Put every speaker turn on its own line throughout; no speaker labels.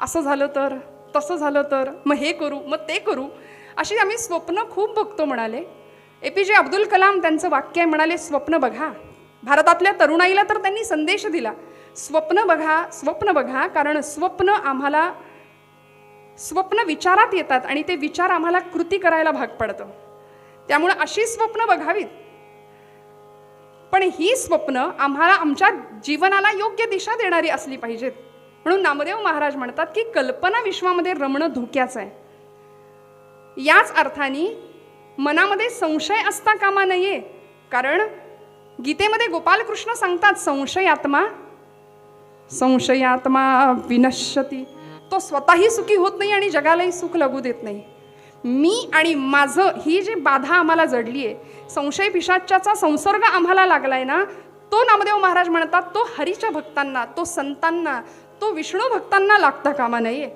असं झालं तर, तसं झालं तर, मग हे करू, मग ते करू, अशी आम्ही स्वप्न खूप बघतो म्हणाले. APJ अब्दुल कलाम त्यांचं वाक्य आहे, म्हणाले स्वप्न बघा. भारतातल्या तरुणाईला तर त्यांनी संदेश दिला, स्वप्न बघा, स्वप्न बघा, कारण स्वप्न विचारात येतात आणि ते विचार आम्हाला कृती करायला भाग पडतं. त्यामुळे अशी स्वप्न बघावीत, पण ही स्वप्न आम्हाला आमच्या जीवनाला योग्य दिशा देणारी असली पाहिजेत. म्हणून नामदेव महाराज म्हणतात की कल्पना विश्वामध्ये रमणं धोक्याचं आहे. याच अर्थाने मनामध्ये संशय असता कामा नये, कारण गीतेमध्ये गोपालकृष्ण सांगतात संशयात्मा विनश्यती. तो स्वतःही सुखी होत नाही आणि जगालाही सुख लागू देत नाही. मी आणि माझं ही जी बाधा आम्हाला जडली आहे, संशय पिशाच्याचा संसर्ग आम्हाला लागलाय ना, तो नामदेव महाराज म्हणतात तो हरीच्या भक्तांना, तो संतांना, तो विष्णू भक्तांना लागता कामा नये.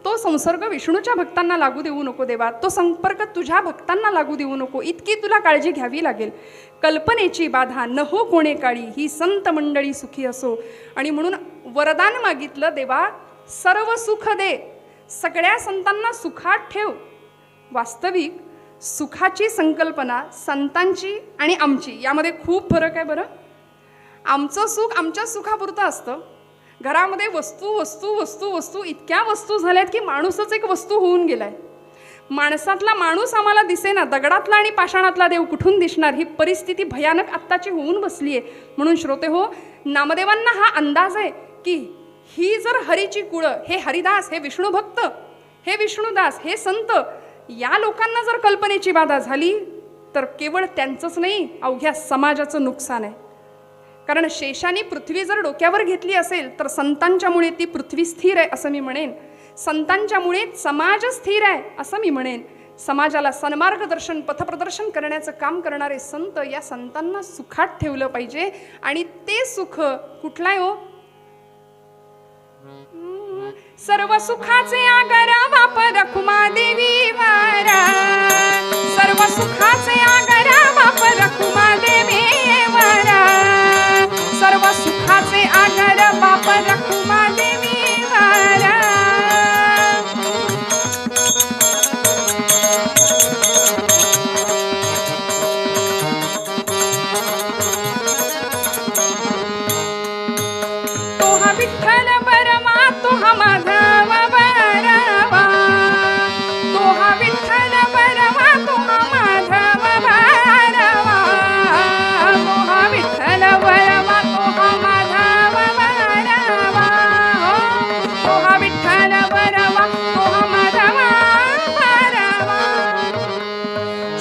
तो संसर्ग विष्णूच्या भक्तांना लागू देऊ नको देवा, तो संपर्क तुझ्या भक्तांना लागू देऊ नको, इतकी तुला काळजी घ्यावी लागेल. कल्पनेची बाधा न हो कोणे काळी, ही संत मंडळी सुखी असो. आणि म्हणून वरदान मागितलं, देवा सर्व सुख दे, सगळ्या संतांना सुखात ठेव. वास्तविक सुखाची संकल्पना संतांची आणि आमची यामध्ये खूप फरक आहे बरं. आमचं सुख आमच्या सुखापुरतं असतं. घरामध्ये वस्तू वस्तू वस्तू वस्तू इतक्या वस्तू झाल्यात की माणूसच एक वस्तू होऊन गेलाय. माणसातला माणूस आम्हाला दिसेना, दगडातला आणि पाषाणातला देव कुठून दिसणार, ही परिस्थिती भयानक आत्ताची होऊन बसली आहे. म्हणून श्रोते हो, नामदेवांना हा अंदाज आहे की ही जर हरीची कुळं, हे हरिदास, हे विष्णू भक्त, हे विष्णुदास, हे संत, या लोकांना जर कल्पनेची बाधा झाली तर केवळ त्यांचंच नाही, अवघ्या समाजाचं नुकसान आहे. कारण शेषाने पृथ्वी जर डोक्यावर घेतली असेल तर संतांच्यामुळे ती पृथ्वी स्थिर आहे असं मी म्हणेन. संतांच्यामुळे समाज स्थिर आहे असं मी म्हणेन. समाजाला सन्मार्गदर्शन, पथप्रदर्शन करण्याचं काम करणारे संत, या संतांना सुखात ठेवलं पाहिजे. आणि ते सुख कुठलं आहे हो? सर्व सुखाचे आगर बाप रखुमा देवी वारा, सर्व सुखाचे आगर बाप रखुमा देवी वारा, सर्व सुखाचे आगर बाप रखुमा देवी वारा. तो हा विठ्ठल बरमा, तो हा माधव बरवा, तो हा विठ्ठल बरवा, तो हा माधव बरवा, तो हा विठ्ठल बरवा, तो हा माधव बरवा, तो हा विठ्ठल बरवा, तो हा माधव बरवा.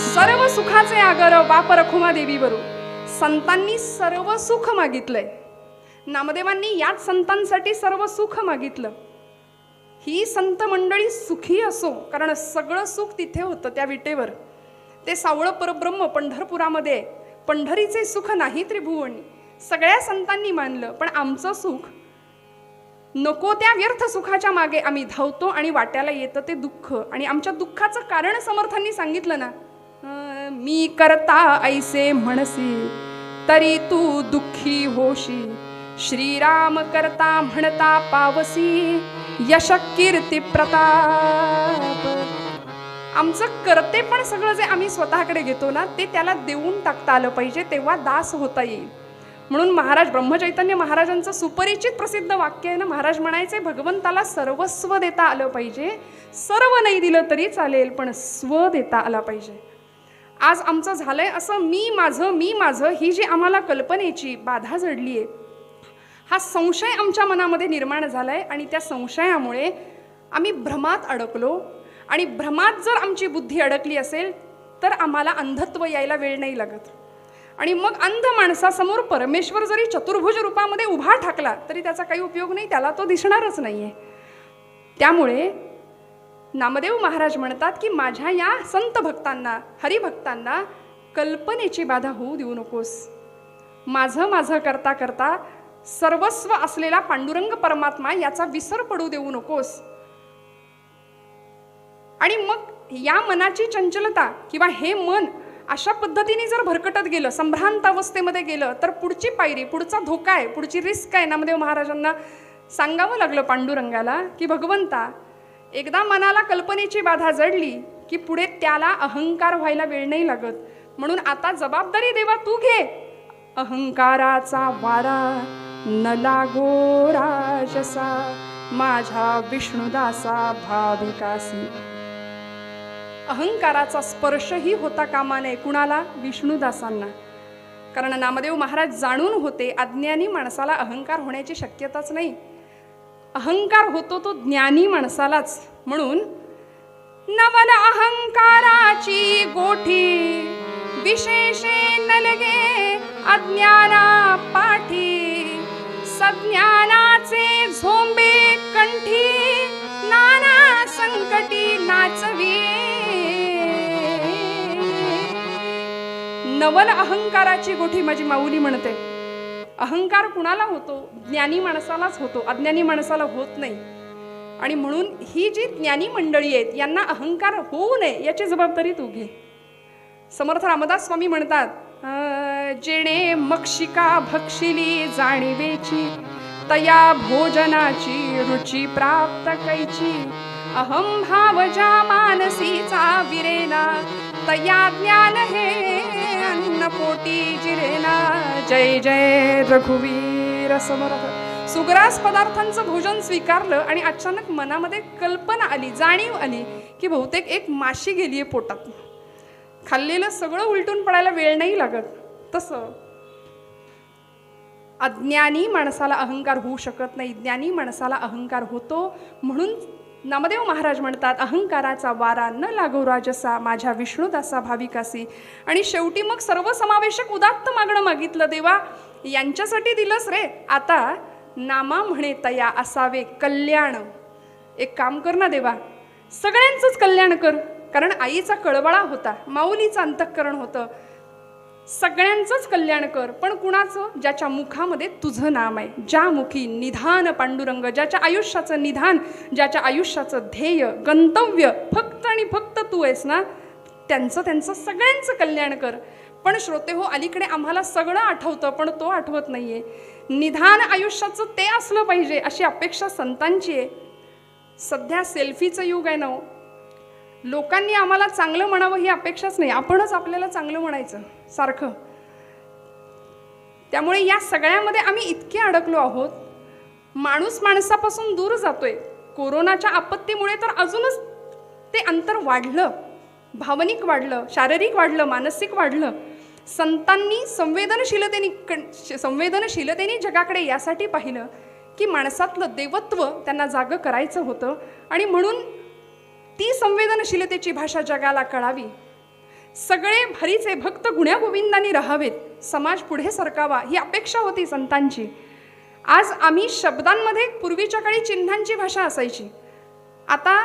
सर्व सुखाचे आगर बाप रखुमा देवी बरू. संतांनी सर्व सुख मागितलंय. नामदेवांनी याच संतांसाठी सर्व सुख मागितलं. ही संत मंडळी सुखी असो, कारण सगळं सुख तिथे होतं त्या विटेवर. ते सावळं परब्रह्म पंढरपुरामध्ये, पंढरीचे सुख नाही त्रिभुवनी. सगळ्या संतांनी मानलं, पण आमचं सुख नको त्या व्यर्थ सुखाच्या मागे आम्ही धावतो आणि वाट्याला येतं ते दुःख. आणि आमच्या दुःखाचं कारण समर्थांनी सांगितलं ना, मी करता ऐसे म्हणसी तरी तू दुःखी होशी, श्रीराम करता म्हणता पावसी, यश कीर्ती प्रताप. आमचं करते पण सगळं जे आम्ही स्वतःकडे घेतो ना, ते त्याला देऊन टाकता आलं पाहिजे, तेव्हा दास होता येईल. म्हणून महाराज ब्रह्मचैतन्य महाराजांचं सुपरिचित प्रसिद्ध वाक्य आहे ना, महाराज म्हणायचे भगवंताला सर्वस्व देता आलं पाहिजे. सर्व नाही दिलं तरी चालेल, पण स्व देता आला पाहिजे. आज आमचं झालंय असं मी माझं ही जी आम्हाला कल्पनेची बाधा जडली आहे, हा संशय आमच्या मनामध्ये निर्माण झालाय. आणि त्या संशयामुळे आम्ही भ्रमात अडकलो. आणि भ्रमात जर आमची बुद्धी अडकली असेल तर आम्हाला अंधत्व यायला वेळ नाही लागत. आणि मग अंध माणसासमोर परमेश्वर जरी चतुर्भुज रूपामध्ये उभा ठाकला तरी त्याचा काही उपयोग नाही, त्याला तो दिसणारच नाहीये. त्यामुळे नामदेव महाराज म्हणतात की माझ्या या संत भक्तांना, हरिभक्तांना कल्पनेची बाधा होऊ देऊ नकोस. माझं करता करता सर्वस्व असलेला पांडुरंग परमात्मा याचा विसर पडू देऊ नकोस. आणि मग या मनाची चंचलता किंवा हे मन अशा पद्धतीने जर भरकटत गेलं, संभ्रांत अवस्थेमध्ये गेलं, तर पुढची पायरी, पुढचा धोका आहे, पुढची रिस्क आहे. नामदेव महाराजांना सांगावं लागलं पांडुरंगाला की भगवंता, एकदा मनाला कल्पनेची बाधा जडली की पुढे त्याला अहंकार व्हायला वेळ नाही लागत, म्हणून आता जबाबदारी देवा तू घे. अहंकाराचा वारा न लागो राजसा, माझ्या विष्णुदासा भाविकासी. अहंकाराचा स्पर्शही होता कामा नये. कुणाला? विष्णुदासांना. कारण नामदेव महाराज जाणून होते अज्ञानी माणसाला अहंकार होण्याची शक्यताच नाही. अहंकार होतो तो ज्ञानी माणसालाच. म्हणून नवल अहंकाराची गोठी, विशेषे नलगे अज्ञाना पाठी. सज्ञानाचे झोंबे कंठी, नाना संकटी नाचवी. नवल अहंकाराची गोठी माझी माऊली म्हणते. अहंकार कुणाला होतो? ज्ञानी माणसालाच होतो, अज्ञानी माणसाला होत नाही. आणि म्हणून ही जी ज्ञानी मंडळी आहेत यांना अहंकार होऊ नये याची जबाबदारी तू घे. समर्थ रामदास स्वामी म्हणतात, जेणे मक्षिका भक्षिली जाणीवेची, तया भोजनाची रुची प्राप्त कैची. अहम भाव ज्या मानसीचा विरेना, तया ज्ञान हे अन्न पोटी जिरेना. जय जय रघुवीर समर्थ. सुग्रास पदार्थांचं भोजन स्वीकारलं आणि अचानक मनामध्ये कल्पना आली, जाणीव आली की बहुतेक एक माशी गेलीये पोटात. खाल्लेलं सगळं उलटून पडायला वेळ नाही लागत. तसं अज्ञानी माणसाला अहंकार होऊ शकत नाही, ज्ञानी माणसाला अहंकार होतो. म्हणून नामदेव महाराज म्हणतात, अहंकाराचा वारा न लागो राजसा, माझ्या विष्णुदासा भाविकासी. आणि शेवटी मग सर्वसमावेशक उदात्त मागणं मागितलं. देवा यांच्यासाठी दिलंस रे, आता नामा म्हणे तया असावे कल्याण. एक काम कर ना देवा, सगळ्यांचंच कल्याण कर. कारण आईचा कळवळा होता, माऊलीचं अंतःकरण होतं. सगळ्यांचंच कल्याण कर, पण कुणाचं? ज्याच्या मुखामध्ये तुझं नाम आहे, ज्या मुखी निधान पांडुरंग, ज्याच्या आयुष्याचं निधान, ज्याच्या आयुष्याचं ध्येय गंतव्य फक्त आणि फक्त तू आहेस ना, त्यांचं सगळ्यांचं कल्याण कर. पण श्रोते हो, अलीकडे आम्हाला सगळं आठवतं पण तो आठवत नाहीये. निधान आयुष्याचं ते असलं पाहिजे अशी अपेक्षा संतांची आहे. सध्या सेल्फीचं युग आहे ना. लोकांनी आम्हाला चांगलं म्हणावं ही अपेक्षाच नाही, आपणच आपल्याला चांगलं म्हणायचं सारखं. त्यामुळे या सगळ्यामध्ये आम्ही इतके अडकलो आहोत, माणूस माणसापासून दूर जातोय. कोरोनाच्या आपत्तीमुळे तर अजूनच ते अंतर वाढलं, भावनिक वाढलं, शारीरिक वाढलं, मानसिक वाढलं. संतांनी संवेदनशीलतेने जगाकडे यासाठी पाहिलं की माणसातलं देवत्व त्यांना जागं करायचं होतं. आणि म्हणून ती संवेदनशीलतेची भाषा जगाला कळावी. सगळे भरीचे भक्त गुण्यागोविंदांनी राहावेत, समाज पुढे सरकावा ही अपेक्षा होती संतांची. आज आम्ही शब्दांमध्ये पूर्वीच्या काळी चिन्हांची भाषा असायची, आता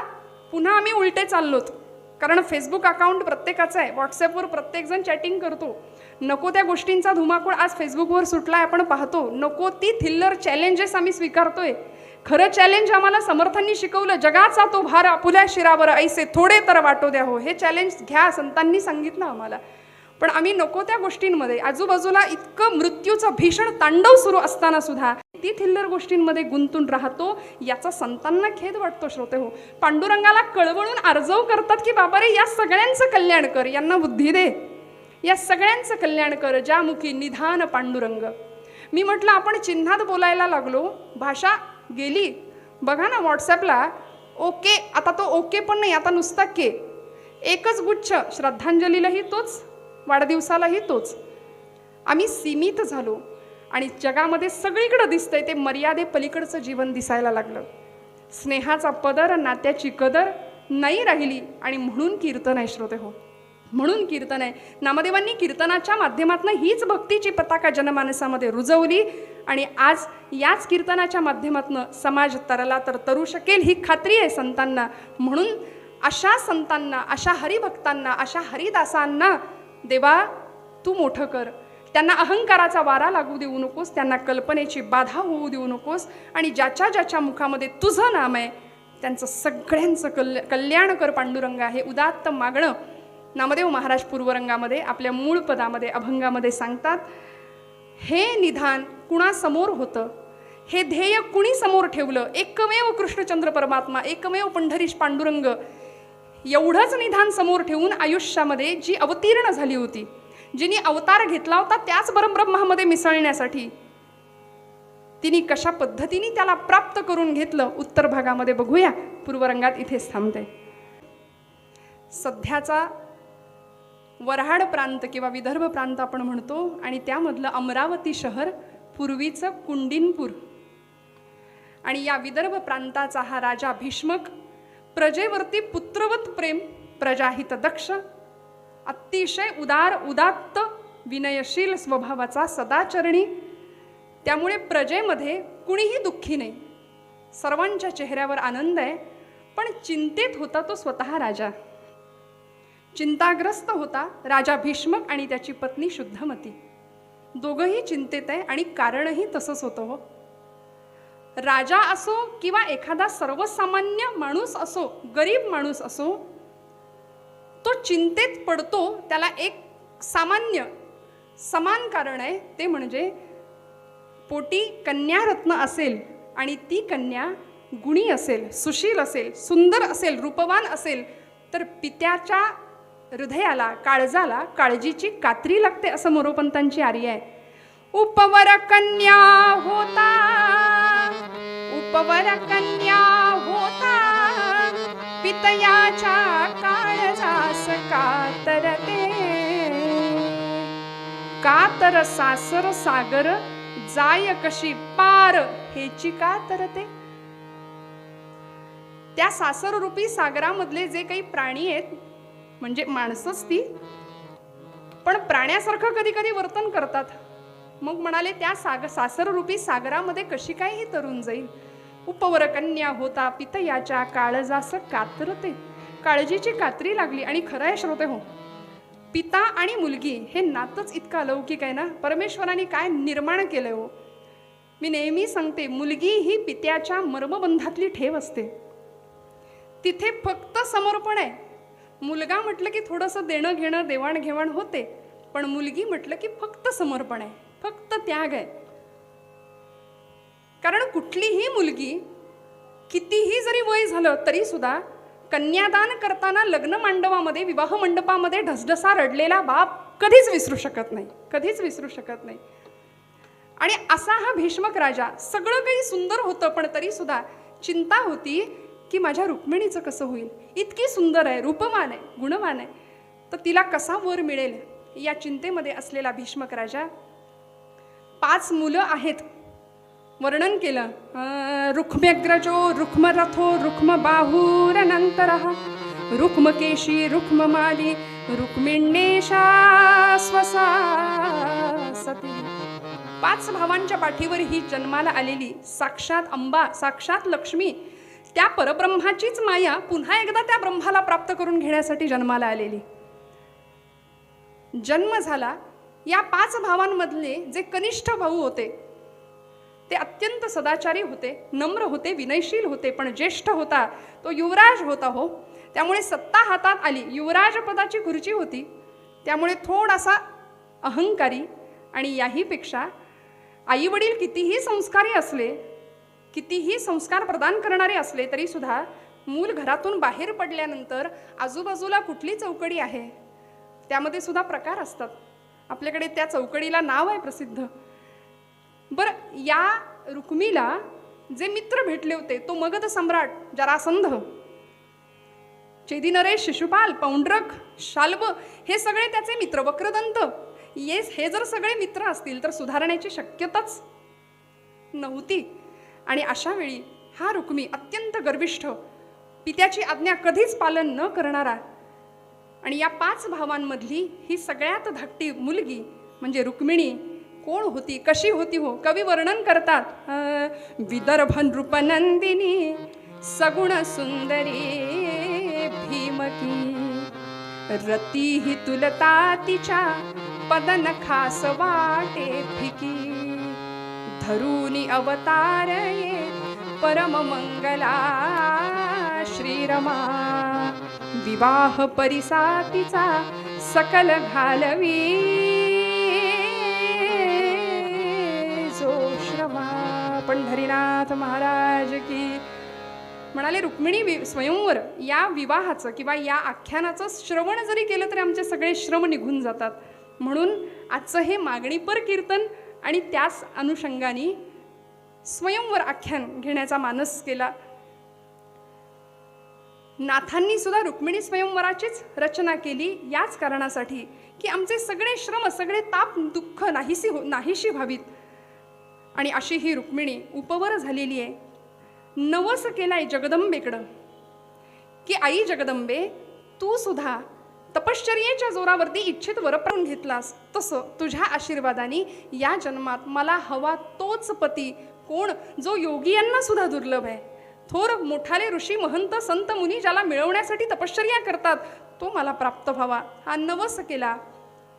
पुन्हा आम्ही उलटे चाललोत. कारण फेसबुक अकाउंट प्रत्येकाचं आहे, व्हॉट्सॲपवर प्रत्येकजण चॅटिंग करतो. नको त्या गोष्टींचा धुमाकूळ आज फेसबुकवर सुटला आहे, आपण पाहतो. नको ती थिल्लर चॅलेंजेस आम्ही स्वीकारतोय. खरं चॅलेंज आम्हाला समर्थांनी शिकवलं, जगाचा तो भार आपुल्या शिरावर ऐसे थोडे तर वाटो द्या हो. हे चॅलेंज घ्या, संतांनी सांगितलं आम्हाला. पण आम्ही नको त्या गोष्टींमध्ये, आजूबाजूला इतकं मृत्यूचं भीषण तांडव सुरू असताना सुद्धा ती थिल्लर गोष्टींमध्ये गुंतून राहतो. याचा संतांना खेद वाटतो श्रोते हो. पांडुरंगाला कळवळून आर्जव करतात की बाबा रे, या सगळ्यांचं कल्याण कर, यांना बुद्धी दे, या सगळ्यांचं कल्याण कर, ज्या मुखी निधान पांडुरंग. मी म्हटलं आपण चिन्हात बोलायला लागलो, भाषा गेली. बघा ना व्हॉट्सॲपला ओके, आता तो ओके पण नाही, आता नुसता के. एकच गुच्छ, श्रद्धांजलीलाही तोच, वाढदिवसालाही तोच. आम्ही सीमित झालो आणि जगामध्ये सगळीकडे दिसतंय ते मर्यादे पलीकडचं जीवन दिसायला लागलं. स्नेहाचा पदर, नात्याची कदर नाही राहिली. आणि म्हणून कीर्तन आहे श्रोते हो, म्हणून कीर्तन आहे. नामदेवांनी कीर्तनाच्या माध्यमातून हीच भक्तीची पताका जनमानसामध्ये रुजवली. आणि आज याच कीर्तनाच्या माध्यमातून समाज तरला तर तरू शकेल ही खात्री आहे संतांना. म्हणून अशा संतांना, अशा हरिभक्तांना, अशा हरिदासांना देवा तू मोठं कर. त्यांना अहंकाराचा वारा लागू देऊ नकोस, त्यांना कल्पनेची बाधा होऊ देऊ नकोस. आणि ज्याच्या ज्याच्या मुखामध्ये तुझं नाम आहे त्यांचं सगळ्यांचं कल्याण कर पांडुरंगा. हे उदात्त मागणं नामदेव महाराज पूर्वरंगामध्ये आपल्या मूळ पदामध्ये अभंगामध्ये सांगतात. हे निधान कुणासमोर होतं, हे ध्येय कुणी समोर ठेवलं? एकमेव कृष्णचंद्र परमात्मा, एकमेव पंढरीश पांडुरंग. एवढंच निधान समोर ठेवून आयुष्यामध्ये जी अवतीर्ण झाली होती, जिने अवतार घेतला होता त्याच परब्रह्मामध्ये मिसळण्यासाठी, तिने कशा पद्धतीने त्याला प्राप्त करून घेतलं उत्तर भागामध्ये बघूया. पूर्वरंगात इथेच थांबते. सध्याचा वऱ्हाड प्रांत किंवा विदर्भ प्रांत आपण म्हणतो, आणि त्यामधलं अमरावती शहर, पूर्वीचं कुंडिनपूर. आणि या विदर्भ प्रांताचा हा राजा भीष्मक, प्रजेवरती पुत्रवत प्रेम, प्रजाहित दक्ष, अतिशय उदार उदात्त विनयशील स्वभावाचा, सदाचरणी. त्यामुळे प्रजेमध्ये कुणीही दुःखी नाही, सर्वांच्या चेहऱ्यावर आनंद आहे. पण चिंतेत होता तो स्वतः राजा, चिंताग्रस्त होता राजा भीष्मक आणि त्याची पत्नी शुद्धमती. दोघंही चिंतेत आहे आणि कारणही तसंच होतं हो. राजा असो किंवा एखादा सर्वसामान्य माणूस असो, गरीब माणूस असो, तो चिंतेत पडतो. त्याला एक सामान्य समान कारण आहे, ते म्हणजे पोटी कन्यारत्न असेल आणि ती कन्या गुणी असेल, सुशील असेल, सुंदर असेल, रूपवान असेल, तर पित्याच्या हृदयाला, काळजाला काळजीची कात्री लागते, असं मोरोपंतांची आर्य आहे. उपवर कन्या होता, उपवर कन्या होता, पितयाच्या काळजास कातरते. कातर सासर सागर जाय कशी पार, हेची कातरते. त्या सासर रूपी सागरामधले जे काही प्राणी आहेत, म्हणजे माणसंच ती, पण प्राण्यासारखं कधी कधी वर्तन करतात. मग म्हणाले त्या सासर रूपी सागरामध्ये कशी काय ही तरुण जाईल. उपवर कन्या होता, पितयाच्या काळजास कातरते. काळजीची कात्री लागली. आणि खरं आहे श्रोते हो, पिता आणि मुलगी हे नातंच इतकं अलौकिक आहे ना. परमेश्वराने काय निर्माण केलंय हो. मी नेहमी सांगते, मुलगी ही पित्याच्या मर्मबंधातली ठेव असते. तिथे फक्त समर्पण आहे. मुलगा म्हटलं की थोडंसं देणं घेणं, देवाणघेवाण होते, पण मुलगी म्हटलं की फक्त समर्पण आहे, फक्त त्याग आहे. कारण कुठलीही मुलगी कितीही जरी वय झालं तरी सुद्धा कन्यादान करताना लग्न मांडवामध्ये, विवाह मंडपामध्ये ढसढसा रडलेला बाप कधीच विसरू शकत नाही, कधीच विसरू शकत नाही. आणि असा हा भीष्मक राजा, सगळं काही सुंदर होतं, पण तरी सुद्धा चिंता होती की माझ्या रुक्मिणीचं कसं होईल. इतकी सुंदर आहे, रूपवान आहे, गुणवान आहे, तर तिला कसा वर मिळेल, या चिंतेमध्ये असलेला भीष्मक राजा. 5 मुलं आहेत, वर्णन केलं. रुक्म्यग्रजो रुक्मरथो रुक्मबाहुरनन्तरः रुक्मकेशी रुक्ममाली रुक्मिण्येषा स्वसा सती. 5 भावांच्या पाठीवर ही जन्माला आलेली साक्षात अंबा, साक्षात लक्ष्मी, त्या परब्रह्माचीच माया पुन्हा एकदा त्या ब्रह्माला प्राप्त करून घेण्यासाठी जन्माला आलेली. जन्म झाला. या 5 भावांमधले जे कनिष्ठ भाऊ होते ते अत्यंत सदाचारी होते, नम्र होते, विनयशील होते. पण ज्येष्ठ होता तो युवराज होता हो. त्यामुळे सत्ता हातात आली, युवराज पदाची खुर्ची होती, त्यामुळे थोडासा अहंकारी. आणि याहीपेक्षा आई वडील कितीही संस्कारी असले, कितीही संस्कार प्रदान करणारे असले, तरी सुद्धा मूल घरातून बाहेर पडल्यानंतर आजूबाजूला कुठली चौकडी आहे त्यामध्ये सुद्धा प्रकार असतात. आपल्याकडे त्या चौकडीला नाव आहे प्रसिद्ध. बरं, या रुक्मीला जे मित्र भेटले होते, तो मगध सम्राट जरासंध, चेदिनरेश, शिशुपाल, पौंड्रक, शाल्व, हे सगळे त्याचे मित्र, वक्रदंत. हे जर सगळे मित्र असतील तर सुधारण्याची शक्यताच नव्हती. आणि अशा वेळी हा रुक्मी अत्यंत गर्विष्ठ, पित्याची आज्ञा कधीच पालन न करणारा, आणि या 5 भावांमधली ही सगळ्यात धाकटी मुलगी म्हणजे रुक्मिणी कोण होती, कशी होती हो. कवी वर्णन करतात. विदर्भ नृपनंदिनी सगुण सुंदरी भीमकी, रती ही तुलता तिच्या पदन खास वाटे फिकी, धरूनी अवतार ये परम मंगला श्रीरमा, विवाह परिसातीचा सकल घालवी जो श्रवा. पंढरी नाथ महाराज की. म्हणाले रुक्मिणी स्वयंवर या विवाहाचं किंवा या आख्यानाचं श्रवण जरी केलं तरी आमचे सगळे श्रम निघून जातात. म्हणून आजचं हे मागणीपर कीर्तन आणि त्याच अनुषंगाने स्वयंवर आख्यान घेण्याचा मानस केला. नाथांनी सुद्धा रुक्मिणी स्वयंवराचीच रचना केली याच कारणासाठी की आमचे सगळे श्रम सगळे ताप दुःख नाहीशी व्हावीत. आणि अशी ही रुक्मिणी उपवर झालेली आहे. नवस केलाय जगदंबेकडं की आई जगदंबे तू सुद्धा तपश्चर्येच्या जोरावरती इच्छित वर पाळून घेतलास, तसं तुझ्या आशीर्वादाने या जन्मात मला हवा तोच पती कोण जो योगियांना सुद्धा दुर्लभ आहे. थोर मोठाले ऋषी महंत संत मुनी ज्याला मिळवण्यासाठी तपश्चर्या करतात तो मला प्राप्त व्हावा हा नवस केला.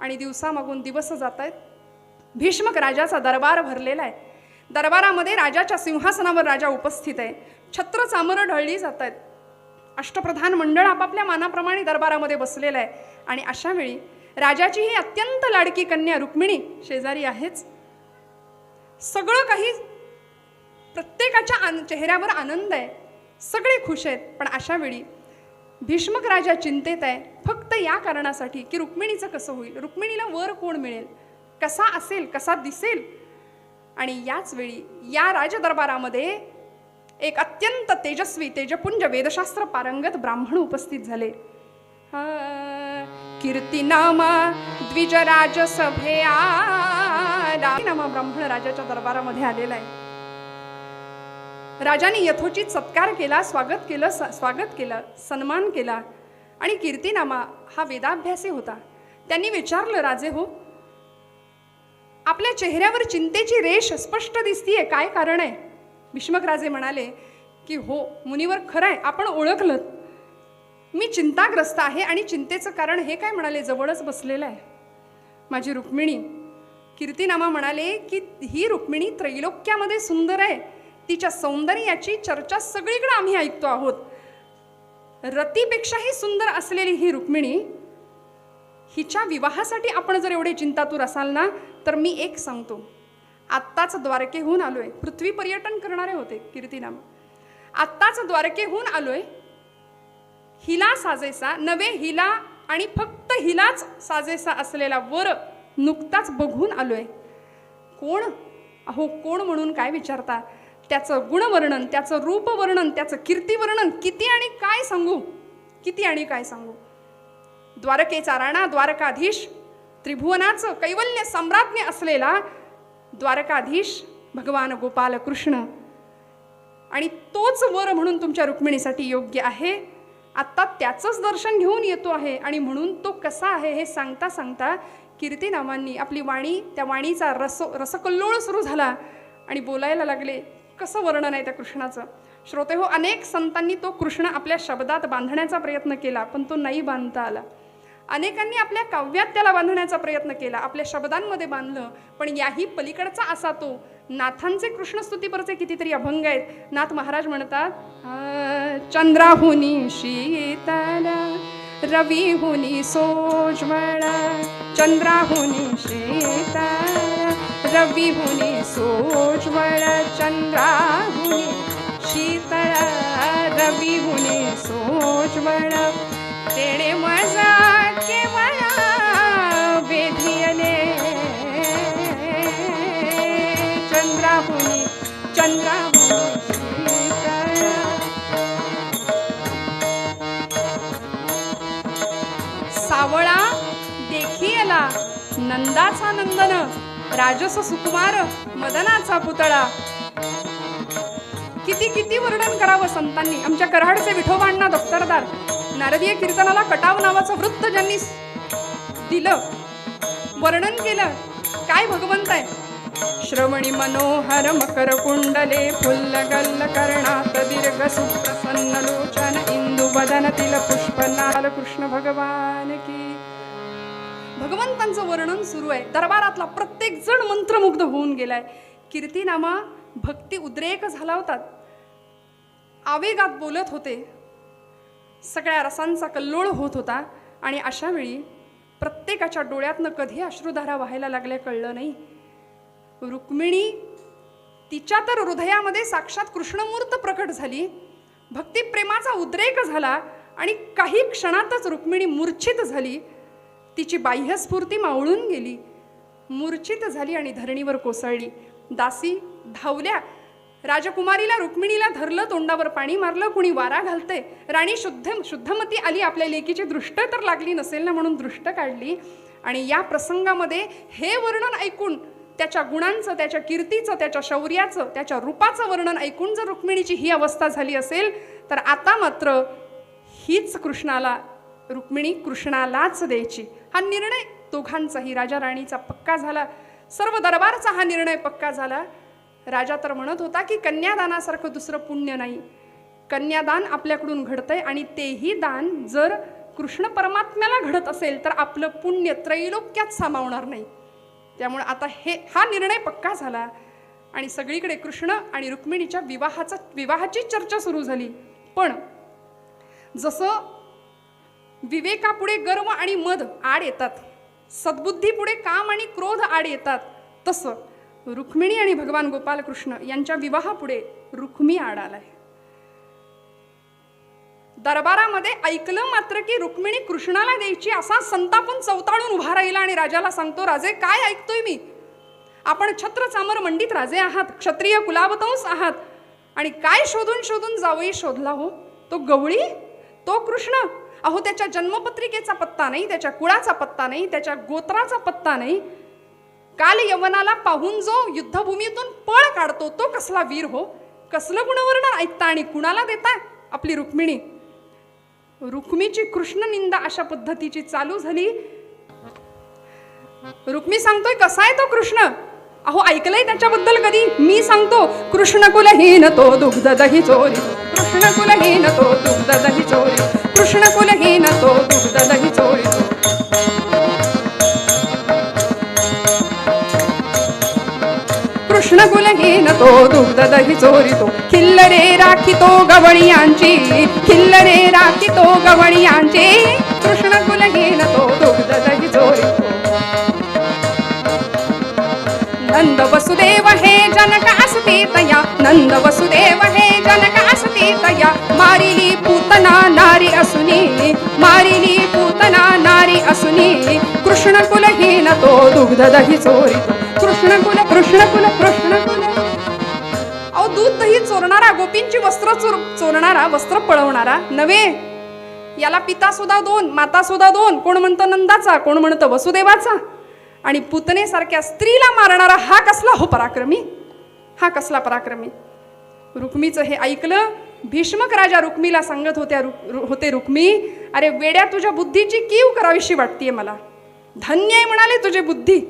आणि दिवसामागून दिवस जात आहेत. भीष्मक राजाचा दरबार भरलेला आहे. दरबारामध्ये राजाच्या सिंहासनावर राजा उपस्थित आहे. छत्र चामरं ढळली जात आहेत. अष्टप्रधान मंडळ आपापल्या मानाप्रमाणे दरबारामध्ये बसलेलं आहे. आणि अशा वेळी राजाची ही अत्यंत लाडकी कन्या रुक्मिणी शेजारी आहेच. सगळं काही प्रत्येकाच्या चेहऱ्यावर आनंद आहे, सगळे खुश आहेत. पण अशा वेळी भीष्मक राजा चिंतेत आहे फक्त या कारणासाठी की रुक्मिणीचं कसं होईल, रुक्मिणीला वर कोण मिळेल, कसा असेल, कसा दिसेल. आणि याच वेळी या राजदरबारामध्ये एक अत्यंत तेजस्वी तेजपुंज वेदशास्त्र पारंगत ब्राह्मण उपस्थित झाले. कीर्तिनामा द्विजराज सभेया नामा ब्राह्मण राजाच्या दरबारामध्ये आलेला आहे. राजाने यथोचित सत्कार केला, स्वागत केलं, सन्मान केला. आणि कीर्तिनामा हा वेदाभ्यासी होता. त्यांनी विचारलं, राजे हो, आपल्या चेहऱ्यावर चिंतेची रेष स्पष्ट दिसतीये, काय कारण आहे? भीष्मक राजे म्हणाले की हो मुनिवर, खरं आहे, आपण ओळखलं. मी चिंताग्रस्त आहे आणि चिंतेचं कारण हे काय? म्हणाले, जवळच बसलेलं आहे माझी रुक्मिणी. कीर्तिनामा म्हणाले की ही रुक्मिणी त्रैलोक्यामध्ये सुंदर आहे. तिच्या सौंदर्याची चर्चा सगळीकडे आम्ही ऐकतो आहोत. रतीपेक्षाही सुंदर असलेली ही रुक्मिणी, हिच्या विवाहासाठी आपण जर एवढे चिंतातूर असाल ना, तर मी एक सांगतो. आत्ताच द्वारकेहून आलोय. पृथ्वी पर्यटन करणारे होते कीर्तिनामा. आत्ताच द्वारकेहून आलोय. हिला साजेसा नवे, हिला आणि फक्त हिलाच साजेसा असलेला वर नुकताच बघून आलोय. कोण? अहो कोण म्हणून काय विचारता? त्याचं गुणवर्णन, त्याचं रूपवर्णन, त्याचं कीर्तिवर्णन किती आणि काय सांगू, किती आणि काय सांगू. द्वारकेचा राणा, द्वारकाधीश, त्रिभुवनाचं कैवल्य सम्राज्ञ असलेला द्वारकाधीश भगवान गोपाल कृष्ण. आणि तोच वर म्हणून तुमच्या रुक्मिणीसाठी योग्य आहे. आत्ता त्याचंच दर्शन घेऊन येतो आहे. आणि म्हणून तो कसा आहे हे सांगता सांगता कीर्तिनामांनी आपली वाणी, त्या वाणीचा रसकल्लोळ सुरू झाला आणि बोलायला लागले. कसं वर्णन आहे त्या कृष्णाचं. श्रोते हो, अनेक संतांनी तो कृष्ण आपल्या शब्दात बांधण्याचा प्रयत्न केला, पण तो नाही बांधता आला. अनेकांनी आपल्या काव्यात त्याला बांधण्याचा प्रयत्न केला, आपल्या शब्दांमध्ये बांधलं, पण याही पलीकडचा असा तो. नाथांचे कृष्णस्तुतीपरचे कितीतरी अभंग आहेत. नाथ महाराज म्हणतात, चंद्राहुनी शीतल, रविहुनी सोज्वळ, चंद्राहुनी शीतल, रविहुनी सोज्वळ, चंद्राहुनी शीतळ, रविहुनी सोज्वळ, तेणे मजा केवळ वेधियले, चंद्राहुनी शीतळ. सावळा देखियला नंदाचा नंदन, राजस सुकुमार मदनाचा पुतळा. किती किती वर्णन करावं संतांनी. आमच्या कराडचे विठोबांना दफ्तरदार नारदीय कीर्तनाला कटाव नावाचं वृत्त ज्यांनी दिलं, वर्णन केलं, काय भगवंत आहे. श्रवणी मनोहर मकर कुंडले, फुल्लगल्ल कर्णात दीर्घ सुप्रसन्न लोचन, इंदू बदन तिल पुष्पनाल, कृष्ण भगवान की. भगवंतांचं वर्णन सुरू आहे. दरबारातला प्रत्येक जण मंत्रमुग्ध होऊन गेलाय. कीर्तिनामा भक्ती उद्रेक झाला होता, आवेगात बोलत होते, सगळ्या रसांचा कल्लोळ होत होता. आणि अशा वेळी प्रत्येकाच्या डोळ्यातनं कधी अश्रुधारा व्हायला लागल्या कळलं नाही. रुक्मिणी तिच्या तर हृदयामध्ये साक्षात कृष्णमूर्त प्रकट झाली, भक्तिप्रेमाचा उद्रेक झाला आणि काही क्षणातच रुक्मिणी मूर्छित झाली. तिची बाह्यस्फूर्ती मावळून गेली, मूर्छित झाली आणि धरणीवर कोसळली. दासी धावल्या, राजकुमारीला रुक्मिणीला धरलं, तोंडावर पाणी मारलं. कुणी वारा घालते. राणी शुद्धमती आली, आपल्या लेकीची दृष्ट तर लागली नसेल ना म्हणून दृष्ट काढली. आणि या प्रसंगामध्ये हे वर्णन ऐकून, त्याच्या गुणांचं, त्याच्या कीर्तीचं, त्याच्या शौर्याचं, त्याच्या रूपाचं वर्णन ऐकून जर रुक्मिणीची ही अवस्था झाली असेल, तर आता मात्र हीच रुक्मिणी कृष्णालाच द्यायची. हा निर्णय दोघांचाही, राजा राणीचा पक्का झाला, सर्व दरबारचा हा निर्णय पक्का झाला. राजा तर म्हणत होता की कन्यादानासारखं दुसरं पुण्य नाही. कन्यादान आपल्याकडून घडतंय आणि तेही दान जर कृष्ण परमात्म्याला घडत असेल तर आपलं पुण्य त्रैलोक्यात सामावणार नाही. त्यामुळे आता हा निर्णय पक्का झाला आणि सगळीकडे कृष्ण आणि रुक्मिणीच्या विवाहाची चर्चा सुरू झाली. पण जसं विवेकापुढे गर्व आणि मद आड येतात, सद्बुद्धीपुढे काम आणि क्रोध आड येतात, तसं रुक्मिणी आणि भगवान गोपालकृष्ण यांच्या विवाहापुढे रुक्मी आड आलाय. दरबारामध्ये ऐकलं मात्र की रुक्मिणी कृष्णाला द्यायची असा संतापून चवताळून उभा राहिला आणि राजाला सांगतो, राजे काय ऐकतोय मी? आपण छत्र चामर मंडित राजे आहात, क्षत्रिय कुलावतंस आहात, आणि काय शोधून शोधून जावई शोधला हो? तो गवळी, तो कृष्ण. अहो त्याच्या जन्मपत्रिकेचा पत्ता नाही, त्याच्या कुळाचा पत्ता नाही, त्याच्या गोत्राचा पत्ता नाही. काल यवनाला पाहून जो युद्धभूमीतून पळ काढतो तो कसला वीर हो? कसलं गुणवर्णन ऐकता आणि कुणाला देता आपली रुक्मिणी? रुक्मीची कृष्ण निंदा अशा पद्धतीची चालू झाली. रुक्मी सांगतोय कसा आहे तो कृष्ण? अहो ऐकलंय त्याच्याबद्दल कधी? मी सांगतो, कृष्ण कुलहीन तो दुग्ध दही चोरी, कृष्ण कुलहीन तो दुग्ध दही चोरी, कृष्ण कुलहीन तो दुग्ध दही चोरी. कृष्ण कुलहीन तो दुग्ध दही चोरितो, खिल्लरे राखितो गवळियांची, खिल्लरे राखितो गवळियांची, कृष्ण कुलहीन तो दुग्ध दही चोरितो. नंद वसुदेव हे जनक असते तया, नंद वसुदेव हे जनक असते तया, मारिली पूतना नारी असुनी, मारिली पूतना नारी असुनी, कृष्ण कुलहीन तो दुग्ध दही चोरितो. कृष्ण कुल कृष्ण कुल कृष्ण कुल. अहो दूध दही चोरणारा, गोपींची वस्त्र चोरणारा, वस्त्र पळवणारा नव्हे. याला पिता सुद्धा दोन, माता सुद्धा दोन. कोण म्हणतं नंदाचा, कोण म्हणतं वसुदेवाचा. आणि पुतनेसारख्या स्त्रीला मारणारा हा कसला हो पराक्रमी? हा कसला पराक्रमी? रुक्मीचं हे ऐकलं. भीष्मक राजा रुक्मीला सांगत होते, रुक्मी अरे वेड्या, तुझ्या बुद्धीची कीव करावीशी वाटतीये मला. धन्य आहे म्हणाले तुझे बुद्धी.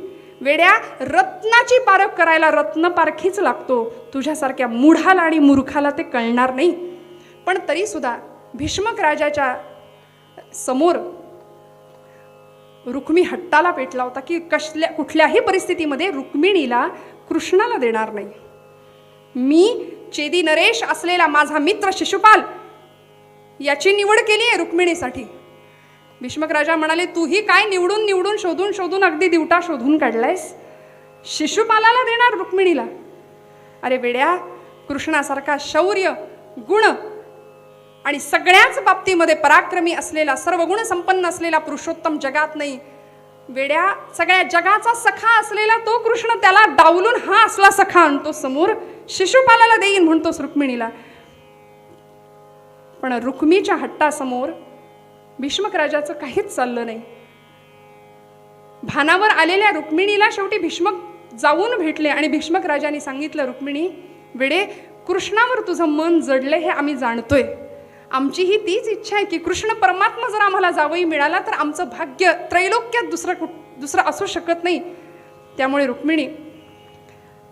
वेड्या, रत्नाची पारख करायला रत्न पारखीच लागतो. तुझ्यासारख्या मूढाला आणि मूर्खाला ते कळणार नाही. पण तरी सुद्धा भीष्मक राजाच्या समोर रुक्मी हट्टाला पेटला होता की कुठल्याही परिस्थितीमध्ये रुक्मिणीला कृष्णाला देणार नाही. मी चेदी नरेश असलेला माझा मित्र शिशुपाल याची निवड केली आहे रुक्मिणीसाठी. भीष्मक राजा म्हणाले, तूही काय निवडून निवडून शोधून शोधून अगदी दिवटा शोधून काढलायस? शिशुपालाला देणार रुक्मिणीला? अरे वेड्या, कृष्णासारखा शौर्य, गुण आणि सगळ्याच बाबतीमध्ये पराक्रमी असलेला, सर्व गुण संपन्न असलेला पुरुषोत्तम जगात नाही. वेड्या, सगळ्या जगाचा सखा असलेला तो कृष्ण, त्याला डावलून हा असला सखा आणतो समोर, शिशुपालाला देईन म्हणतोस रुक्मिणीला. पण रुक्मीच्या हट्टासमोर भीष्मक राजाचं काहीच चाललं नाही. भानावर आलेल्या रुक्मिणीला शेवटी भीष्मक जाऊन भेटले आणि भीष्मक राजांनी सांगितलं, रुक्मिणी वेडे, कृष्णावर तुझं मन जडले हे आम्ही जाणतोय. आमचीही तीच इच्छा आहे की कृष्ण परमात्मा जर आम्हाला जावई मिळाला तर आमचं भाग्य त्रैलोक्यात दुसरं असू शकत नाही. त्यामुळे रुक्मिणी,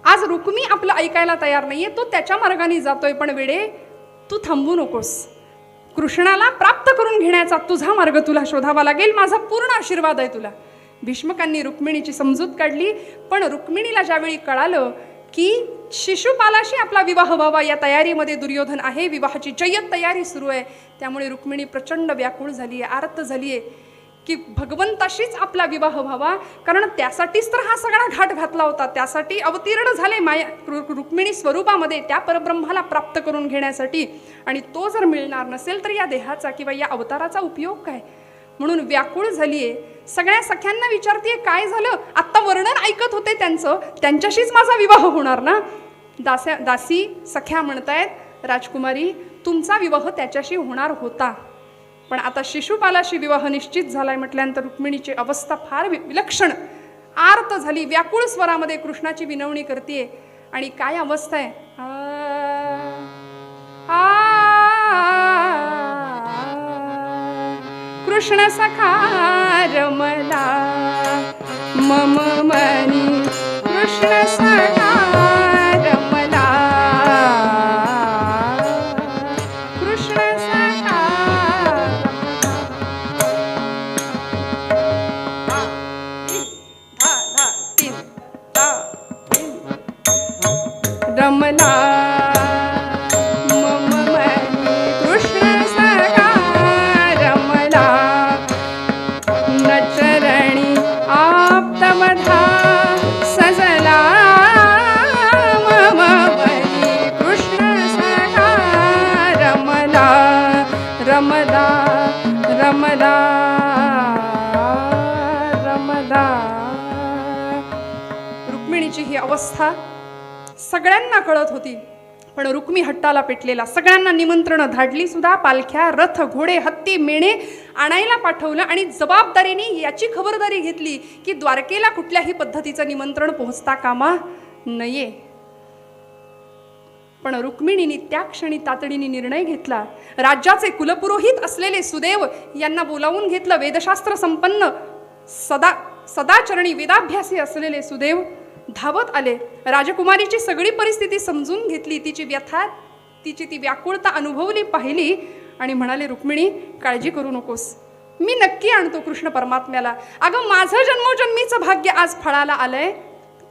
आज रुक्मी आपलं ऐकायला तयार नाहीये, तो त्याच्या मार्गाने जातोय. पण वेडे, तू थांबू नकोस. कृष्णाला प्राप्त करून घेण्याचा तुझा मार्ग तुला शोधावा लागेल. माझा पूर्ण आशीर्वाद आहे तुला. भीष्मकांनी रुक्मिणीची समजूत काढली. पण रुक्मिणीला ज्यावेळी कळालं की शिशुपालाशी आपला विवाह व्हावा या तयारीमध्ये दुर्योधन आहे, विवाहाची जय्यत तयारी सुरू आहे, त्यामुळे रुक्मिणी प्रचंड व्याकुळ झाली आहे, आर्त झाली आहे. की भगवंताशीच आपला विवाह व्हावा, कारण त्यासाठीच तर हा सगळा घाट घातला होता. त्यासाठी अवतीर्ण झाले माया रुक्मिणी स्वरूपामध्ये त्या परब्रह्माला प्राप्त करून घेण्यासाठी. आणि तो जर मिळणार नसेल तर या देहाचा किंवा या अवताराचा उपयोग काय? म्हणून व्याकुळ झालीये. सगळ्या सख्यांना विचारतीये काय झालं. आत्ता वर्णन ऐकत होते त्यांचं, त्यांच्याशीच माझा विवाह होणार ना. दासी सख्या म्हणतायत राजकुमारी तुमचा विवाह त्याच्याशी होणार होता, पण आता शिशुपालाशी विवाह निश्चित झालाय म्हटल्यानंतर रुक्मिणीची अवस्था फार विलक्षण आर्त झाली. व्याकुळ स्वरामध्ये कृष्णाची विनवणी करते. आणि काय अवस्था आहे. कृष्ण सखा रमला मम मनी कृष्ण सखा रमला कृष्ण सखा रमला मम मनी कृष्ण सखा रमला न चरणी आप्तमधा सजला मम मनी कृष्ण सखा रमला रमला रमला रमला. रुक्मिणीची ही अवस्था सगळ्यांना कळत होती, पण रुक्मी हट्टाला पेटलेला. सगळ्यांना निमंत्रण धाडली सुद्धा, पालख्या रथ घोडे हत्ती मेणे आणायला पाठवलं आणि जबाबदारीने याची खबरदारी घेतली की द्वारकेला कुठल्याही पद्धतीचं निमंत्रण पोहोचता कामा नये. पण रुक्मिणीने त्या क्षणी तातडीने निर्णय घेतला. राज्याचे कुलपुरोहित असलेले सुदेव यांना बोलावून घेतलं. वेदशास्त्र संपन्न सदाचरणी वेदाभ्यासी असलेले सुदेव धावत आले. राजकुमारीची सगळी परिस्थिती समजून घेतली, तिची व्यथा तिची ती व्याकुळता अनुभवली, पाहिली आणि म्हणाले रुक्मिणी काळजी करू नकोस, मी नक्की आणतो कृष्ण परमात्म्याला. अगं माझं जन्मोजन्मीचं भाग्य आज फळाला आलंय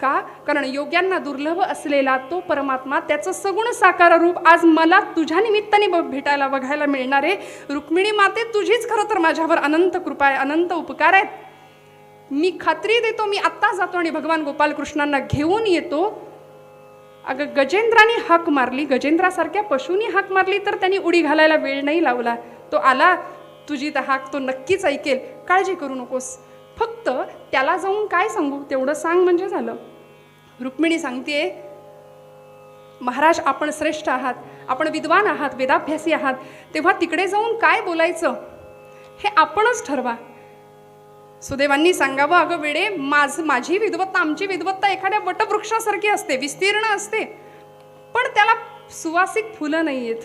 का? कारण योग्यांना दुर्लभ असलेला तो परमात्मा त्याचं सगुण साकार रूप आज मला तुझ्या निमित्ताने भेटायला बघायला मिळणार आहे. रुक्मिणी माते तुझीच खरं तर माझ्यावर अनंत कृपा आहे, अनंत उपकार आहेत. मी खात्री देतो मी आत्ता जातो आणि भगवान गोपालकृष्णांना घेऊन येतो. अगं गजेंद्राने हाक मारली, गजेंद्रासारख्या पशूंनी हाक मारली तर त्यांनी उडी घालायला वेळ नाही लावला. तो आला, तुझी तर हाक तो नक्कीच ऐकेल, काळजी करू नकोस. फक्त त्याला जाऊन काय सांगू तेवढं सांग म्हणजे झालं. रुक्मिणी सांगतेय महाराज आपण श्रेष्ठ आहात, आपण विद्वान आहात, वेदाभ्यासी आहात, तेव्हा तिकडे जाऊन काय बोलायचं हे आपणच ठरवा. सुदैवांनी सांगावं अगं वेडे माझी विद्वत्ता आमची विद्वत्ता एखाद्या वटवृक्षासारखी असते, विस्तीर्ण असते, पण त्याला सुवासिक फुलं नाही आहेत.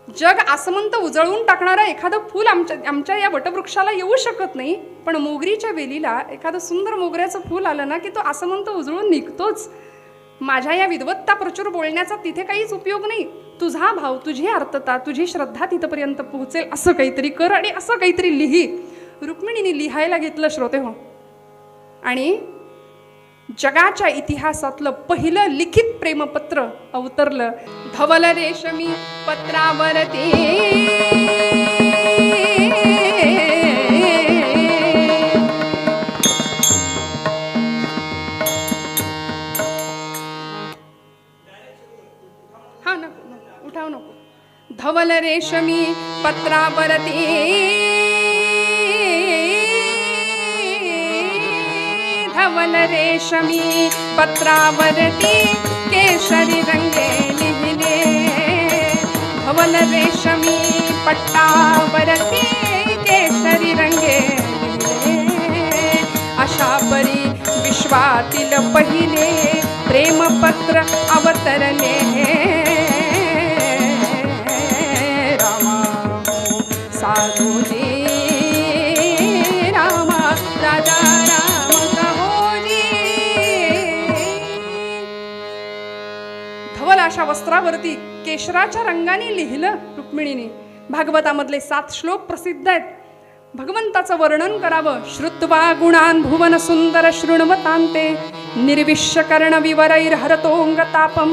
जग आसमंत उजळून टाकणारं एखादं फूल आमच्या या वटवृक्षाला येऊ शकत नाही, पण मोगरीच्या वेलीला एखादं सुंदर मोगऱ्याचं फूल आलं ना की तो आसमंत उजळून निघतोच. माझ्या या विद्वत्ता प्रचूर बोलण्याचा तिथे काहीच उपयोग नाही. तुझा भाव, तुझी अर्थता, तुझी श्रद्धा तिथपर्यंत पोहोचेल असं काहीतरी कर आणि असं काहीतरी लिही. रुक्मिणीने लिहायला घेतलं श्रोते हो, आणि जगाच्या इतिहासातलं पहिलं लिखित प्रेमपत्र अवतरलं. धवल रेशमी पत्रावरती हा नको उठाव नको. धवल रेशमी पत्रावरती धवल रेशमी पत्रावरती केशरी रंगे लिहिले. धवल रेशमी पट्टावरती केशरी रंगे लिहिले. अशा परी विश्वातील पहिले प्रेमपत्र अवतरले. रामा साधुजी रामा राजा अशा वस्त्रावरती केशराच्या रंगाने लिहिलं रुक्मिणीने. भागवतामधले 7 श्लोक प्रसिद्ध आहेत. भगवंताचं वर्णन करावं. श्रुत्वा गुणान भुवन सुंदर शृण्वतान्ते निर्विश्य कर्ण विवरैर्हरतोंगतापं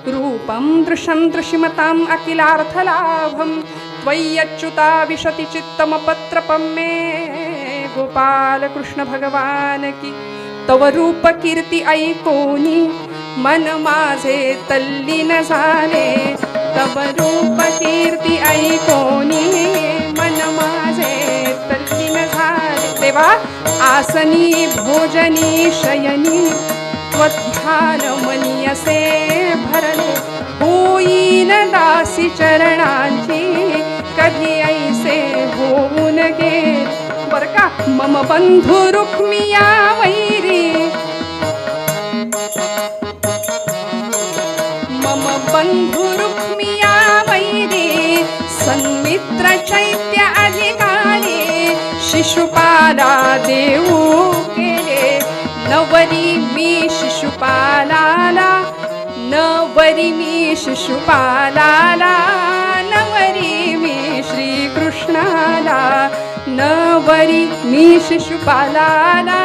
रूपं दृशं दृशिमताम् अखिलार्थलाभं त्वय्यच्युता विशति चित्तमपत्रपं मे गोपाल कृष्ण भगवान की. तव रूप कीर्ती ऐकोनी मन माझे तल्लीन झाले. तव रूप कीर्ती ऐकोनी मन माझे तल्लीन झाले. देवा आसनी भोजनी शयनी त्वध्यान मनी असे भरले. होईन दासी चरणांची कधी ऐसे होऊन गे. बर का. मम बंधू रुक्मिया वैरी मम बंधू रुक्मिया वैरी सन्मित्र चैत्य अधिकारी शिशुपाला देऊ केले. नवरी मी शिशुपालाला नवरी मी शिशुपालाला नवरी मी श्रीकृष्णाला नवरी मी शिशुपालाला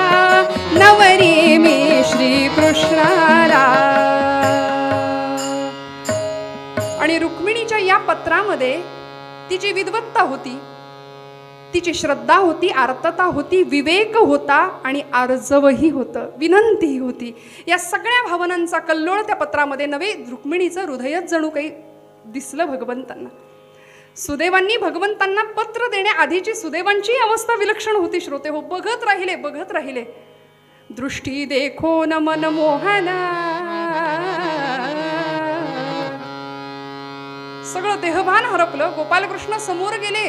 नवरी मी श्रीकृष्णाला. आणि रुक्मिणीच्या या पत्रामध्ये तिची विद्वत्ता होती, तिची श्रद्धा होती, आर्तता होती, विवेक होता आणि आर्जवही होतं, विनंतीही होती. या सगळ्या भावनांचा कल्लोळ त्या पत्रामध्ये नव्हे, रुक्मिणीचं हृदयच जणू काही दिसलं भगवंतांना. सुदैवांनी भगवंतांना पत्र देण्याआधीची सुदैवांची अवस्था विलक्षण होती. श्रोते हो, बघत राहिले. दृष्टी देखो न मन मोहना. सगळं देहभान हरपलं. गोपालकृष्ण समोर गेले.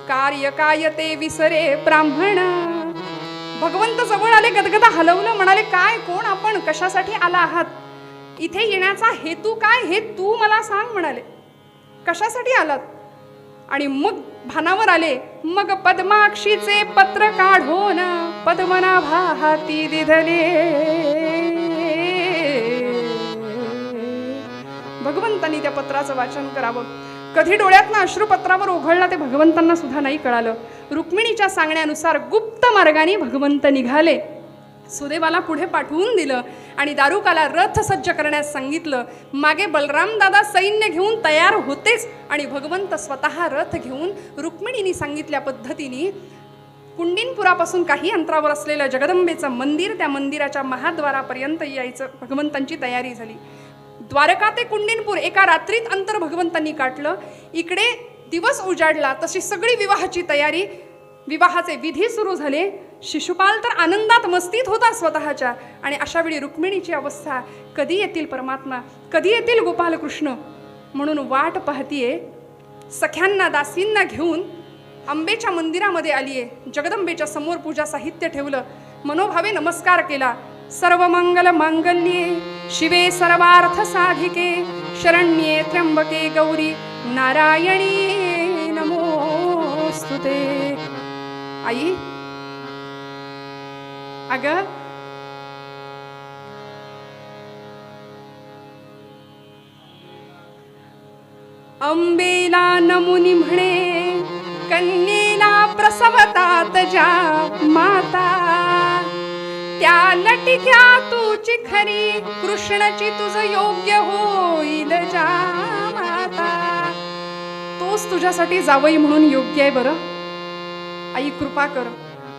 कार्य काय ते विसरे ब्राह्मण. भगवंत जवळ आले, गदगदा हलवलं, म्हणाले काय, कोण आपण, कशासाठी आला आहात, इथे येण्याचा हेतू काय हे तू मला सांग म्हणाले. कशासाठी आलात. आणि मग भानावर आले. मग पद्माक्षीचे पत्र काढून पद्मनाभा हाती दिधले. भगवंतांनी त्या पत्राचं वाचन करावं. कधी डोळ्यातनं अश्रुपत्रावर ओघळला ते भगवंतांना सुद्धा नाही कळालं. रुक्मिणीच्या सांगण्यानुसार गुप्त मार्गाने भगवंत निघाले. सुदेवाला पुढे पाठवून दिलं आणि दारुकाला रथ सज्ज करण्यास सांगितलं. मागे बलराम दादा सैन्य घेऊन तयार होतेच आणि भगवंत स्वतः रथ घेऊन रुक्मिणीने सांगितल्या पद्धतीने कुंडिनपुरापासून काही अंतरावर असलेलं जगदंबेचं मंदिर, त्या मंदिराच्या महाद्वारापर्यंत यायचं भगवंतांची तयारी झाली. द्वारका ते कुंडिनपूर एका रात्रीत अंतर भगवंतांनी काढलं. इकडे दिवस उजाडला तशी सगळी विवाहाची तयारी, विवाहाचे विधी सुरू झाले. शिशुपाल तर आनंदात मस्तीत होता स्वतःच्या. आणि अशा वेळी रुक्मिणीची अवस्था, कधी येतील परमात्मा, कधी येतील गोपालकृष्ण म्हणून वाट पाहतीये. सख्यांना दासींना घेऊन अंबेच्या मंदिरामध्ये आलीये. जगदंबेच्या समोर पूजा साहित्य ठेवलं. मनोभावे नमस्कार केला. सर्व मंगल मांगल्ये शिवे सर्वार्थ साधिके शरण्ये त्र्यंबके गौरी नारायणी नमोस्तुते. आई, अगं अंबेला नमुनी म्हणे कन्येला प्रसवतात ज्या माता, त्या लटिक्या तुची खरी कृष्णाची तुझ योग्य होईल ज्या माता. तोच तुझ्यासाठी जावई म्हणून योग्य आहे. बरं आई कृपा कर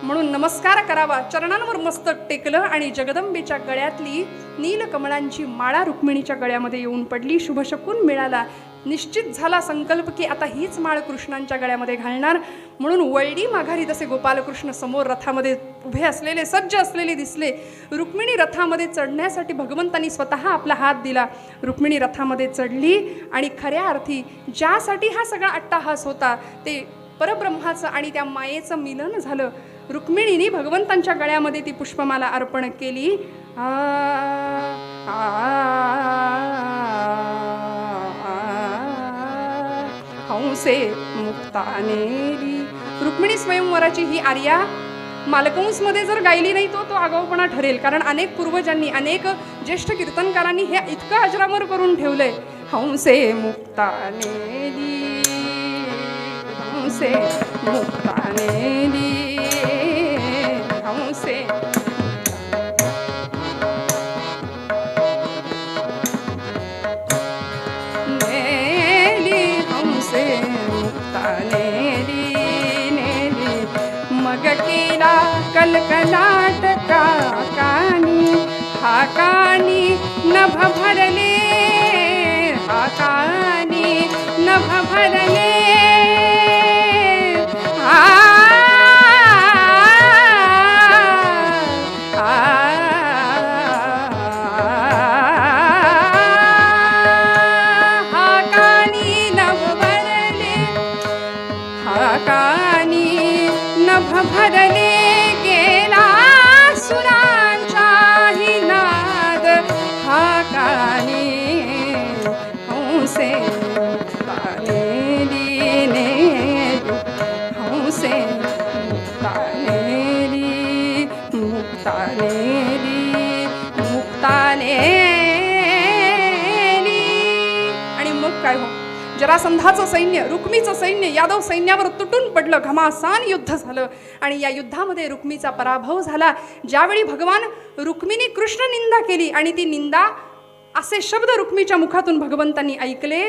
म्हणून नमस्कार करावा. चरणांवर मस्तक टेकलं आणि जगदंबेच्या गळ्यातली नीलकमळांची माळा रुक्मिणीच्या गळ्यामध्ये येऊन पडली. शुभशकून मिळाला. निश्चित झाला संकल्प की आता हीच माळ कृष्णांच्या गळ्यामध्ये घालणार. म्हणून वळली माघारी तसे गोपालकृष्ण समोर रथामध्ये उभे असलेले, सज्ज असलेले दिसले. रुक्मिणी रथामध्ये चढण्यासाठी भगवंतांनी स्वतः आपला हात दिला. रुक्मिणी रथामध्ये चढली आणि खऱ्या अर्थी ज्यासाठी हा सगळा अट्टाहास होता ते परब्रह्माचं आणि त्या मायेचं मिलन झालं. रुक्मिणीने भगवंतांच्या गळ्यामध्ये ती पुष्पमाला अर्पण केली. हंसे मुक्तानेली. रुक्मिणी स्वयंवराची ही आर्या मालकंसमध्ये जर गायली नाही तो आगाऊपणा ठरेल. कारण अनेक पूर्वजांनी, अनेक ज्येष्ठ कीर्तनकारांनी हे इतकं अजरामर करून ठेवलंय. हंसे मुक्तानेली, हंसे मुक्तानेली, हंसे नेली, हंसे मुक्तानेली नेली. मग केला कलकलाट काकानी, हाकानी नभ भरले, हाकानी नभ भरले. भरले गेला सुरांचाही नाद, हाकानी हंसे मुक्तानेलीने, हंसे मुक्तानेली, मुक्तानेली, मुक्तानेली. आणि मग काय हो, जरासंधाचं सैन्य, रुक्मीचं सैन्य यादव सैन्यावर तुटून पडलं. घमासान युद्ध झालं आणि या युद्धामध्ये रुक्मीचा पराभव झाला. ज्यावेळी भगवान रुक्मिणी कृष्ण निंदा केली आणि ती निंदा असे शब्द रुक्मीच्या मुखातून भगवंतांनी ऐकले.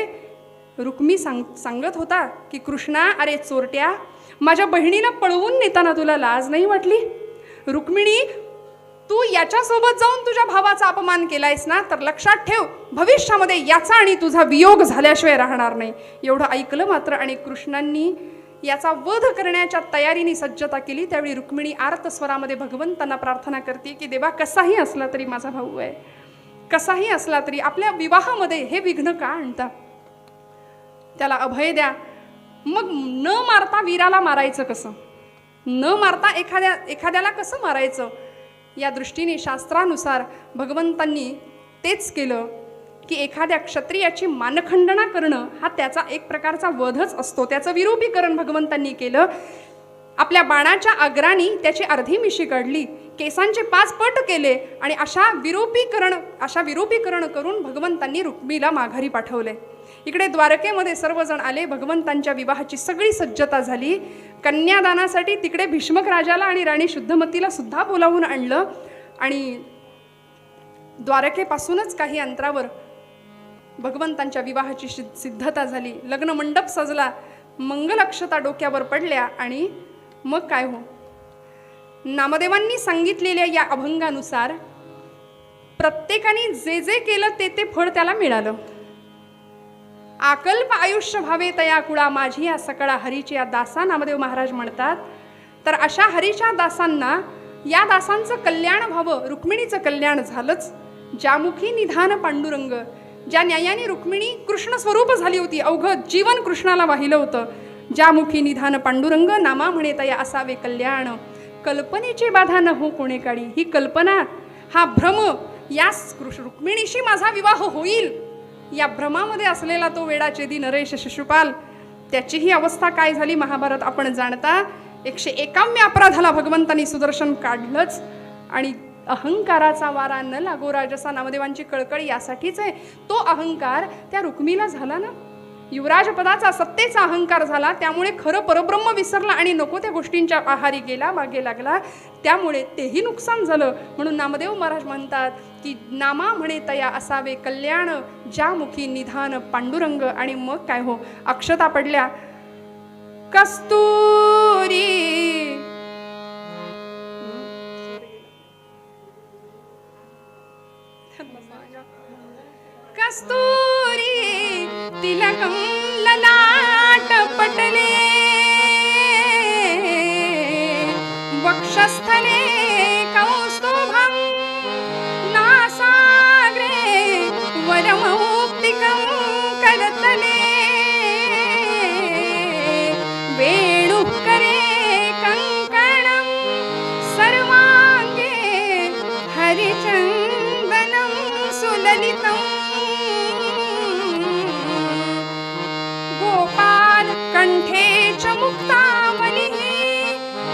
रुक्मी सांगत होता की कृष्णा, अरे चोरट्या, माझ्या बहिणीला पळवून नेताना तुला लाज नाही वाटली? रुक्मिणी, तू याच्यासोबत जाऊन तुझ्या भावाचा अपमान केलायस ना, तर लक्षात ठेव, भविष्यामध्ये याचा आणि तुझा वियोग झाल्याशिवाय राहणार नाही. एवढं ऐकलं मात्र आणि कृष्णांनी याचा वध करण्याच्या तयारीने सज्जता केली. त्यावेळी रुक्मिणी आर्त स्वरामध्ये भगवंतांना प्रार्थना करते की देवा, कसाही असला तरी माझा भाऊ आहे, कसाही असला तरी आपल्या विवाहामध्ये हे विघ्न का आणता, त्याला अभय द्या. मग न मारता वीराला मारायचं कसं, न मारता एखाद्याला कसं मारायचं, या दृष्टीने शास्त्रानुसार भगवंतांनी तेच केलं की एखाद्या क्षत्रियाची मानखंडना करणं हा त्याचा एक प्रकारचा वधच असतो. त्याचं विरूपीकरण भगवंतांनी केलं. आपल्या बाणाच्या अग्रानी त्याची अर्धी मिशी काढली, केसांचे 5 पट केले आणि अशा विरूपीकरण करून भगवंतांनी रुक्मीला माघारी पाठवले. इकडे द्वारकेमध्ये सर्वजण आले. भगवंतांच्या विवाहाची सगळी सज्जता झाली. कन्यादानासाठी तिकडे भीष्मक राजाला आणि राणी शुद्धमतीला सुद्धा बोलावून आणलं आणि द्वारकेपासूनच काही अंतरावर भगवंतांच्या विवाहाची सिद्धता झाली. लग्न मंडप सजला, मंगल अक्षता डोक्यावर पडल्या आणि मग काय हो, नामदेवांनी सांगितलेल्या या अभंगानुसार प्रत्येकाने जे जे केलं ते फळ त्याला मिळालं. आकल्प आयुष्य भावे तया कुळा, माझी या सकळा हरीची या दासा, नामदेव महाराज म्हणतात. तर अशा हरीच्या दासांना, या दासांचं कल्याण व्हावं, रुक्मिणीचं कल्याण झालंच. ज्यामुखी निधान पांडुरंग, ज्या न्यायाने रुक्मिणी कृष्ण स्वरूप झाली होती, अवघं जीवन कृष्णाला वाहिलं होतं. ज्यामुखी निधान पांडुरंग, नामा म्हणे तया असावे कल्याण. कल्पनेची बाधा न हो कोणे काढी, ही कल्पना, हा भ्रम, या रुक्मिणीशी माझा विवाह होईल, या भ्रमामध्ये असलेला तो वेडाचेदी नरेश शिशुपाल, त्याचीही अवस्था काय झाली महाभारत आपण जाणता. 151 अपराधाला भगवंतांनी सुदर्शन काढलंच. आणि अहंकाराचा वारा न लागो राजसा, नामदेवांची कळकळी यासाठीच आहे. तो अहंकार त्या रुक्मीला झाला ना, युवराज पदाचा, सत्तेचा अहंकार झाला. त्यामुळे खरं परब्रह्म विसरला आणि नको त्या गोष्टींच्या आहारी गेला, मागे लागला. त्यामुळे तेही नुकसान झालं. म्हणून नामदेव महाराज म्हणतात की नामा म्हणे तया असावे कल्याण, ज्यामुखी निधान पांडुरंग. आणि मग काय हो, अक्षता पडल्या. कस्तुरी कस्तुरी तिलकं ललाट पटले, वक्षस्थले कौस्तुभं, नासाग्रे वरमौक्तिकं करतले, वेणुकरे कंकणं, सर्वांगे हरिचन्दनं सुललितं, गोपाल कंठे च मुक्तावलिः,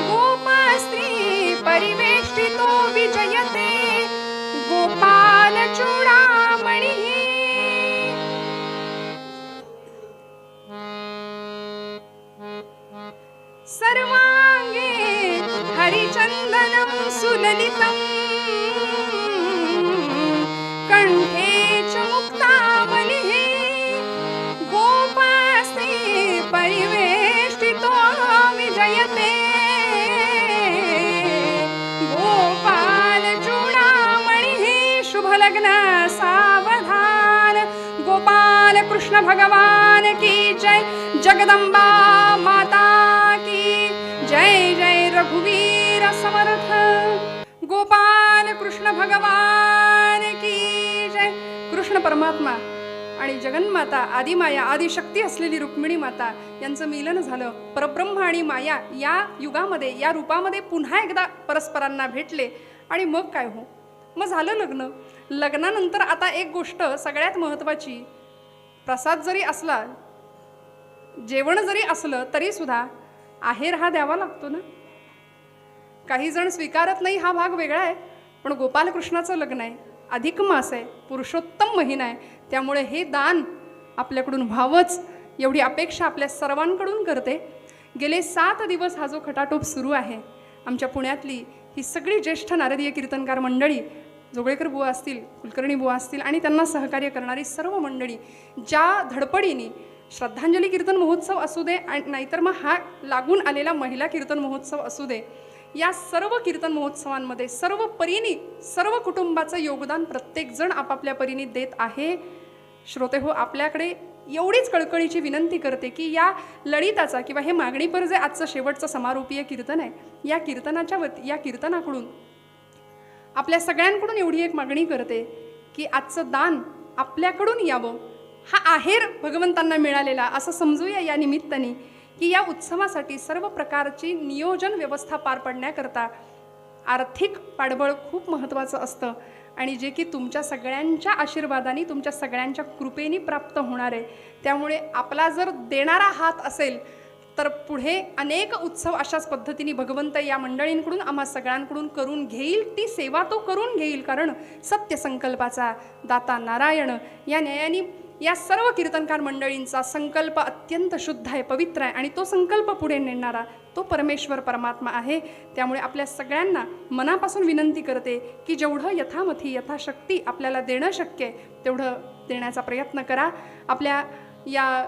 गोपस्त्री परिवेष्टितो विजयते, गोपाल चूडामणिः. सर्वांगे हरिचन्दनं सुललितं, कंठे च मुक्तावलिः, गोपस्त्री परिवेष्टितो विजयते, मन सावधान। गोपाल कृष्ण भगवान की जय, जगदंबा माता की जय, जय रघुवीर समर्थ। गोपाल कृष्ण भगवान की जय। कृष्ण परमात्मा आणि जगन्माता आदिमाया आदिशक्ती असलेली रुक्मिणी माता यांचं मिलन झालं। परब्रह्म आणि माया या युगामध्ये या रूपामध्ये पुन्हा एकदा परस्परांना भेटले आणि मग काय हो, मग झालं लग्न। लग्नानंतर आता एक गोष्ट सगळ्यात महत्त्वाची, प्रसाद जरी असला, जेवण जरी असलं तरी सुद्धा आहेर हा द्यावा लागतो ना। काही जण स्वीकारत नाही, हा भाग वेगळा आहे, पण गोपालकृष्णाचं लग्न आहे, अधिक मास आहे, पुरुषोत्तम महिना आहे, त्यामुळे हे दान आपल्याकडून व्हावंच एवढी अपेक्षा आपल्या सर्वांकडून करते। गेले 7 दिवस हा जो खटाटोप सुरू आहे, आमच्या पुण्यातली ही सगळी ज्येष्ठ नारदीय कीर्तनकार मंडळी, जोगळेकर बुवा असतील, कुलकर्णी बुवा असतील आणि त्यांना सहकार्य करणारी सर्व मंडळी ज्या धडपडीने श्रद्धांजली कीर्तन महोत्सव असू दे, नाहीतर मग हा लागून आलेला महिला कीर्तन महोत्सव असू दे, या सर्व कीर्तन महोत्सवांमध्ये सर्व परीने सर्व कुटुंबाचं योगदान प्रत्येकजण आपापल्या परीने देत आहे। श्रोते हो, आपल्याकडे एवढीच कळकळीची विनंती करते की या ललिताचा किंवा हे मागणीपर जे आजचं शेवटचं समारोपीय कीर्तन आहे, या या कीर्तनाकडून आपल्या सगळ्यांकडून एवढी एक मागणी करते की आजचं दान आपल्याकडून यावं। हा आहेर भगवंतांना मिळालेला असं समजूया या निमित्ताने की या उत्सवासाठी सर्व प्रकारची नियोजन व्यवस्था पार पडण्याकरता आर्थिक पाठबळ खूप महत्त्वाचं असतं आणि जे की तुमच्या सगळ्यांच्या आशीर्वादाने, तुमच्या सगळ्यांच्या कृपेने प्राप्त होणार आहे। त्यामुळे आपला जर देणारा हात असेल तर पुढे अनेक उत्सव अशाच पद्धतीने भगवंत या मंडळींकडून आम्हा सगळ्यांकडून करून घेईल, ती सेवा तो करून घेईल, कारण सत्य संकल्पाचा दाता नारायण। या न्यायाने या सर्व कीर्तनकार मंडळींचा संकल्प अत्यंत शुद्ध आहे, पवित्र आहे आणि तो संकल्प पुढे नेणारा तो परमेश्वर परमात्मा आहे। त्यामुळे आपल्या सगळ्यांना मनापासून विनंती करते की जेवढं यथामथी यथाशक्ती आपल्याला देणं शक्य आहे तेवढं देण्याचा प्रयत्न करा। आपल्या या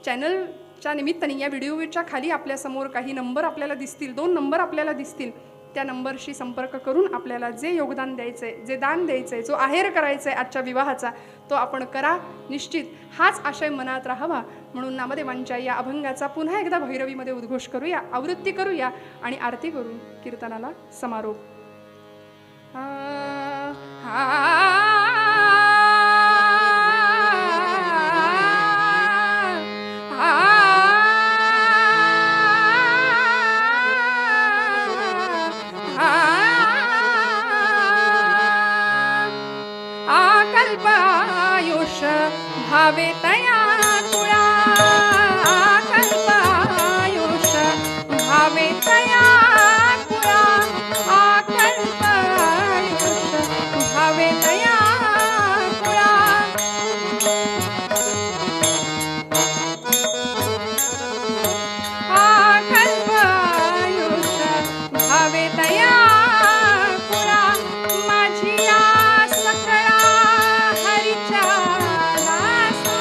चॅनलच्या निमित्ताने या व्हिडिओच्या खाली आपल्यासमोर काही नंबर आपल्याला दिसतील, 2 नंबर आपल्याला दिसतील, त्या नंबरशी संपर्क करून आपल्याला जे योगदान द्यायचं आहे, जे दान द्यायचं आहे, जो आहेर करायचा आहे आजच्या विवाहाचा, तो आपण करा। निश्चित हाच आशय मनात राहावा म्हणून नामदेवांच्या या अभंगाचा पुन्हा एकदा भैरवीमध्ये उद्घोष करूया, आवृत्ती करूया आणि आरती करून कीर्तनाला समारोप। आकल्पायुष भावे तया कुळा, आकल्पायुष भावे तया कुळा, आकल्पायुष भावे तया कुळा। आकल्पायुष भावे तया कुळा, माझी या सकळा हरीच्या दासा,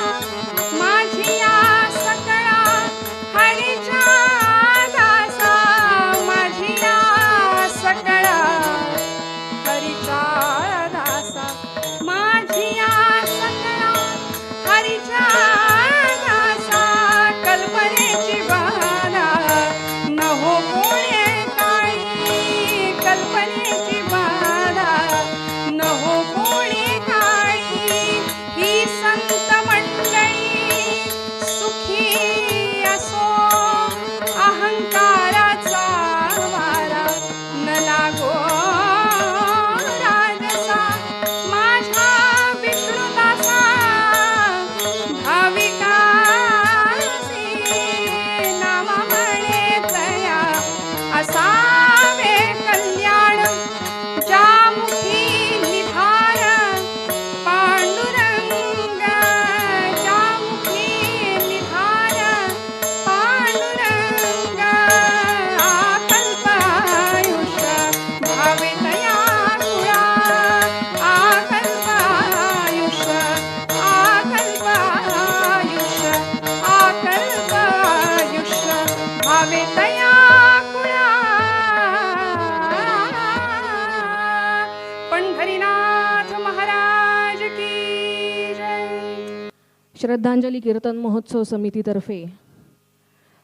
श्रद्धांजली कीर्तन महोत्सव समितीतर्फे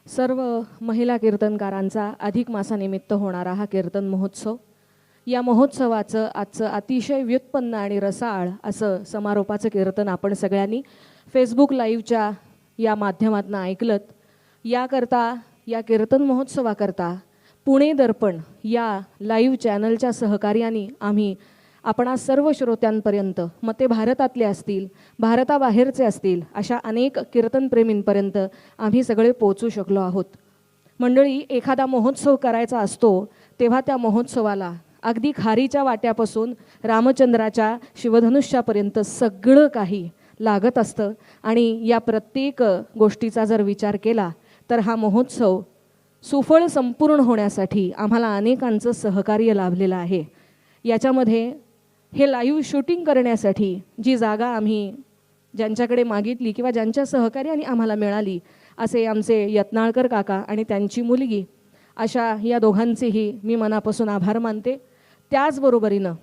सर्व महिला कीर्तनकारांचा अधिक मासानिमित्त होणारा हा कीर्तन महोत्सव, या महोत्सवाचं आजचं अतिशय व्युत्पन्न आणि रसाळ असं समारोपाचं कीर्तन आपण सगळ्यांनी फेसबुक लाईव्हच्या या माध्यमातून ऐकलत. याकरता, या कीर्तन महोत्सवाकरता पुणे दर्पण या लाईव्ह चॅनलच्या सहकार्याने आम्ही आपणा सर्व श्रोत्यांपर्यंत, मग ते भारतातले असतील, भारताबाहेरचे असतील, अशा अनेक कीर्तनप्रेमींपर्यंत आम्ही सगळे पोचू शकलो आहोत. मंडळी, एखादा महोत्सव करायचा असतो तेव्हा त्या महोत्सवाला अगदी खारीच्या वाट्यापासून रामचंद्राच्या शिवधनुष्यापर्यंत सगळं काही लागत असतं आणि या प्रत्येक गोष्टीचा जर विचार केला तर हा महोत्सव सुफळ संपूर्ण होण्यासाठी आम्हाला अनेकांचं सहकार्य लाभलेलं आहे. याच्यामध्ये हे लाईव्ह शूटिंग करण्यासाठी जी जागा आम्ही ज्यांच्याकडे मागितली किंवा ज्यांच्या सहकार्याने आम्हाला मिळाली, असे आमचे यत्नाळकर काका आणि त्यांची मुलगी, अशा या दोघांचेही मी मनापासून आभार मानते. त्याचबरोबरीनं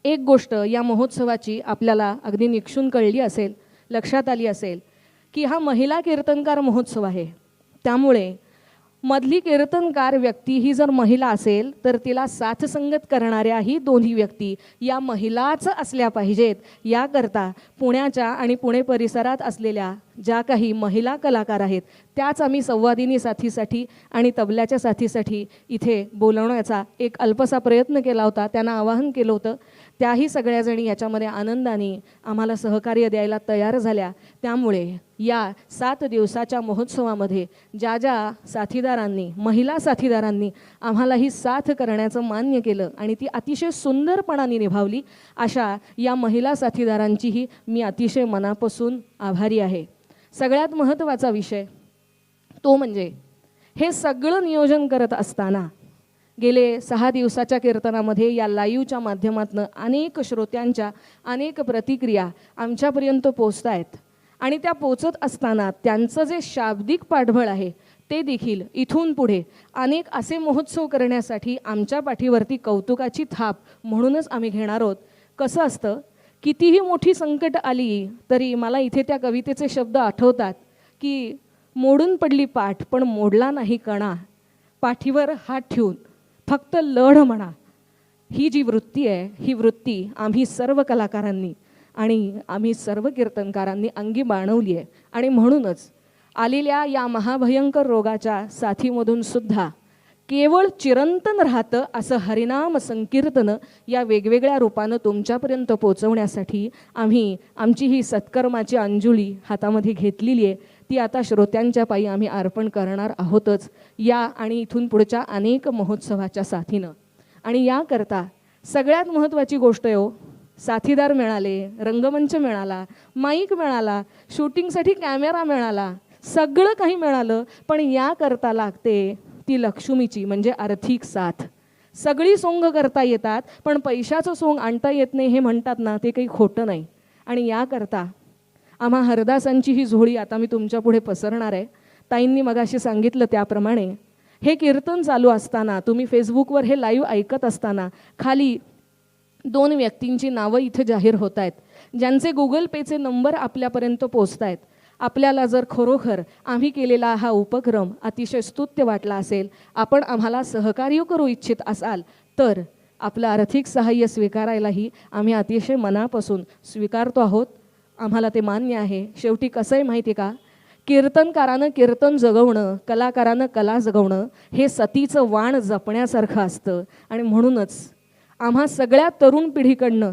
एक गोष्ट या महोत्सवाची आपल्याला अगदी निक्षून कळली असेल, लक्षात आली असेल की हा महिला कीर्तनकार महोत्सव आहे. त्यामुळे मधली कीर्तनकार व्यक्ती ही जर महिला असेल तर तिला साथसंगत करणाऱ्याही दोन्ही व्यक्ती या महिलाच असल्या पाहिजेत. याकरता पुण्याच्या आणि पुणे परिसरात असलेल्या ज्या काही महिला कलाकार आहेत त्याच आम्ही संवादिनी साथीसाठी आणि तबल्याच्या साथीसाठी इथे बोलवण्याचा एक अल्पसा प्रयत्न केला होता. त्यांना आवाहन केलं होतं. त्याही सगळ्याजणी याच्यामध्ये आनंदाने आम्हाला सहकार्य द्यायला तयार झाल्या. त्यामुळे या 7 दिवसाच्या महोत्सवामध्ये ज्या ज्या साथीदारांनी, महिला साथीदारांनी आम्हाला ही साथ करण्याचं मान्य केलं आणि ती अतिशय सुंदरपणाने निभावली, अशा या महिला साथीदारांचीही मी अतिशय मनापासून आभारी आहे. सगळ्यात महत्त्वाचा विषय तो म्हणजे हे सगळं नियोजन करत असताना गेले 6 दिवसाच्या कीर्तनामध्ये या लाईव्हच्या माध्यमातून अनेक श्रोत्यांच्या अनेक प्रतिक्रिया आमच्यापर्यंत पोचत आहेत आणि त्या पोचत असताना त्यांचं जे शाब्दिक पाठबळ आहे ते देखील इथून पुढे अनेक असे महोत्सव करण्यासाठी आमच्या पाठीवरती कौतुकाची थाप म्हणूनच आम्ही घेणार आहोत. कसं असतं, कितीही मोठी संकट आली तरी मला इथे त्या कवितेचे शब्द आठवतात की मोडून पडली पाठ पण मोडला नाही कणा, पाठीवर हात ठेवून फक्त लढ म्हणा. ही जी वृत्ती आहे, ही वृत्ती आम्ही सर्व कलाकारांनी आणि आम्ही सर्व कीर्तनकारांनी अंगी बाणवली आहे. आणि म्हणूनच आलेल्या या महाभयंकर रोगाच्या साथीमधून सुद्धा केवळ चिरंतन राहतं असं हरिनाम संकीर्तन या वेगवेगळ्या रूपानं तुमच्यापर्यंत पोचवण्यासाठी आम्ही आमची ही सत्कर्माची अंजुली हातामध्ये घेतलेली आहे. ती आता श्रोत्यांच्या पायी आम्ही अर्पण करणार आहोतच या आणि इथून पुढच्या अनेक महोत्सवाच्या साथीनं. आणि याकरता सगळ्यात महत्त्वाची गोष्ट आहे, साथीदार मिळाले, रंगमंच मिळाला, माईक मिळाला, शूटिंगसाठी कॅमेरा मिळाला, सगळं काही मिळालं, पण याकरता लागते ती लक्ष्मीची म्हणजे आर्थिक साथ. सगळी सोंग करता येतात पण पैशाचं सोंग आणता येत नाही हे म्हणतात ना, ते काही खोटं नाही. आणि याकरता आम्हा हरदासांची ही झोळी आता मी तुमच्या पुढे पसरणार आहे. ताईंनी मगाशी सांगितलं त्याप्रमाणे हे कीर्तन चालू असताना, तुम्ही फेसबुकवर हे लाईव्ह ऐकत असताना खाली 2 व्यक्तींची नावं इथे जाहीर होत आहेत, ज्यांचे गुगल पेचे नंबर आपल्यापर्यंत पोचत आहेत. आपल्याला जर खरोखर आम्ही केलेला हा उपक्रम अतिशय स्तुत्य वाटला असेल, आपण आम्हाला सहकार्य करू इच्छित असाल तर आपलं आर्थिक सहाय्य स्वीकारायलाही आम्ही अतिशय मनापासून स्वीकारतो आहोत. आम्हाला ते मान्य आहे. शेवटी कसं आहे माहिती आहे का, कीर्तनकारानं कीर्तन जगवणं, कलाकारानं कला जगवणं हे सतीचं वाण जपण्यासारखं असतं. आणि म्हणूनच आम्हा सगळ्या तरुण पिढीकडनं,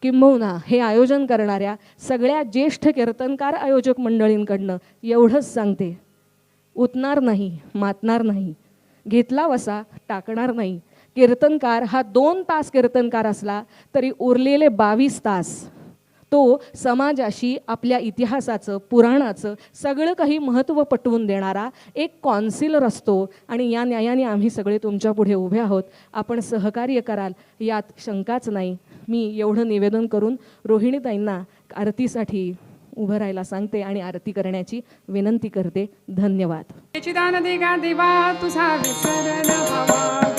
किंबहुना हे आयोजन करणाऱ्या सगळ्या ज्येष्ठ कीर्तनकार आयोजक मंडळींकडनं एवढंच सांगते, उतणार नाही, मातणार नाही, घेतला वसा टाकणार नाही. कीर्तनकार हा 2 तास कीर्तनकार असला तरी उरलेले 22 तास तो समाजाशी आपल्या इतिहासाचं, पुराणाचं सगळं काही महत्त्व पटवून देणारा एक कॉन्सिलर असतो. आणि या न्यायाने आम्ही सगळे तुमच्या पुढे उभे आहोत. आपण सहकार्य कराल यात शंकाच नाही. मी एवढं निवेदन करून रोहिणीताईंना आरतीसाठी उभं राहायला सांगते आणि आरती करण्याची विनंती करते. धन्यवाद.
दान दे गा देवा तुझा विसर न व्हावा.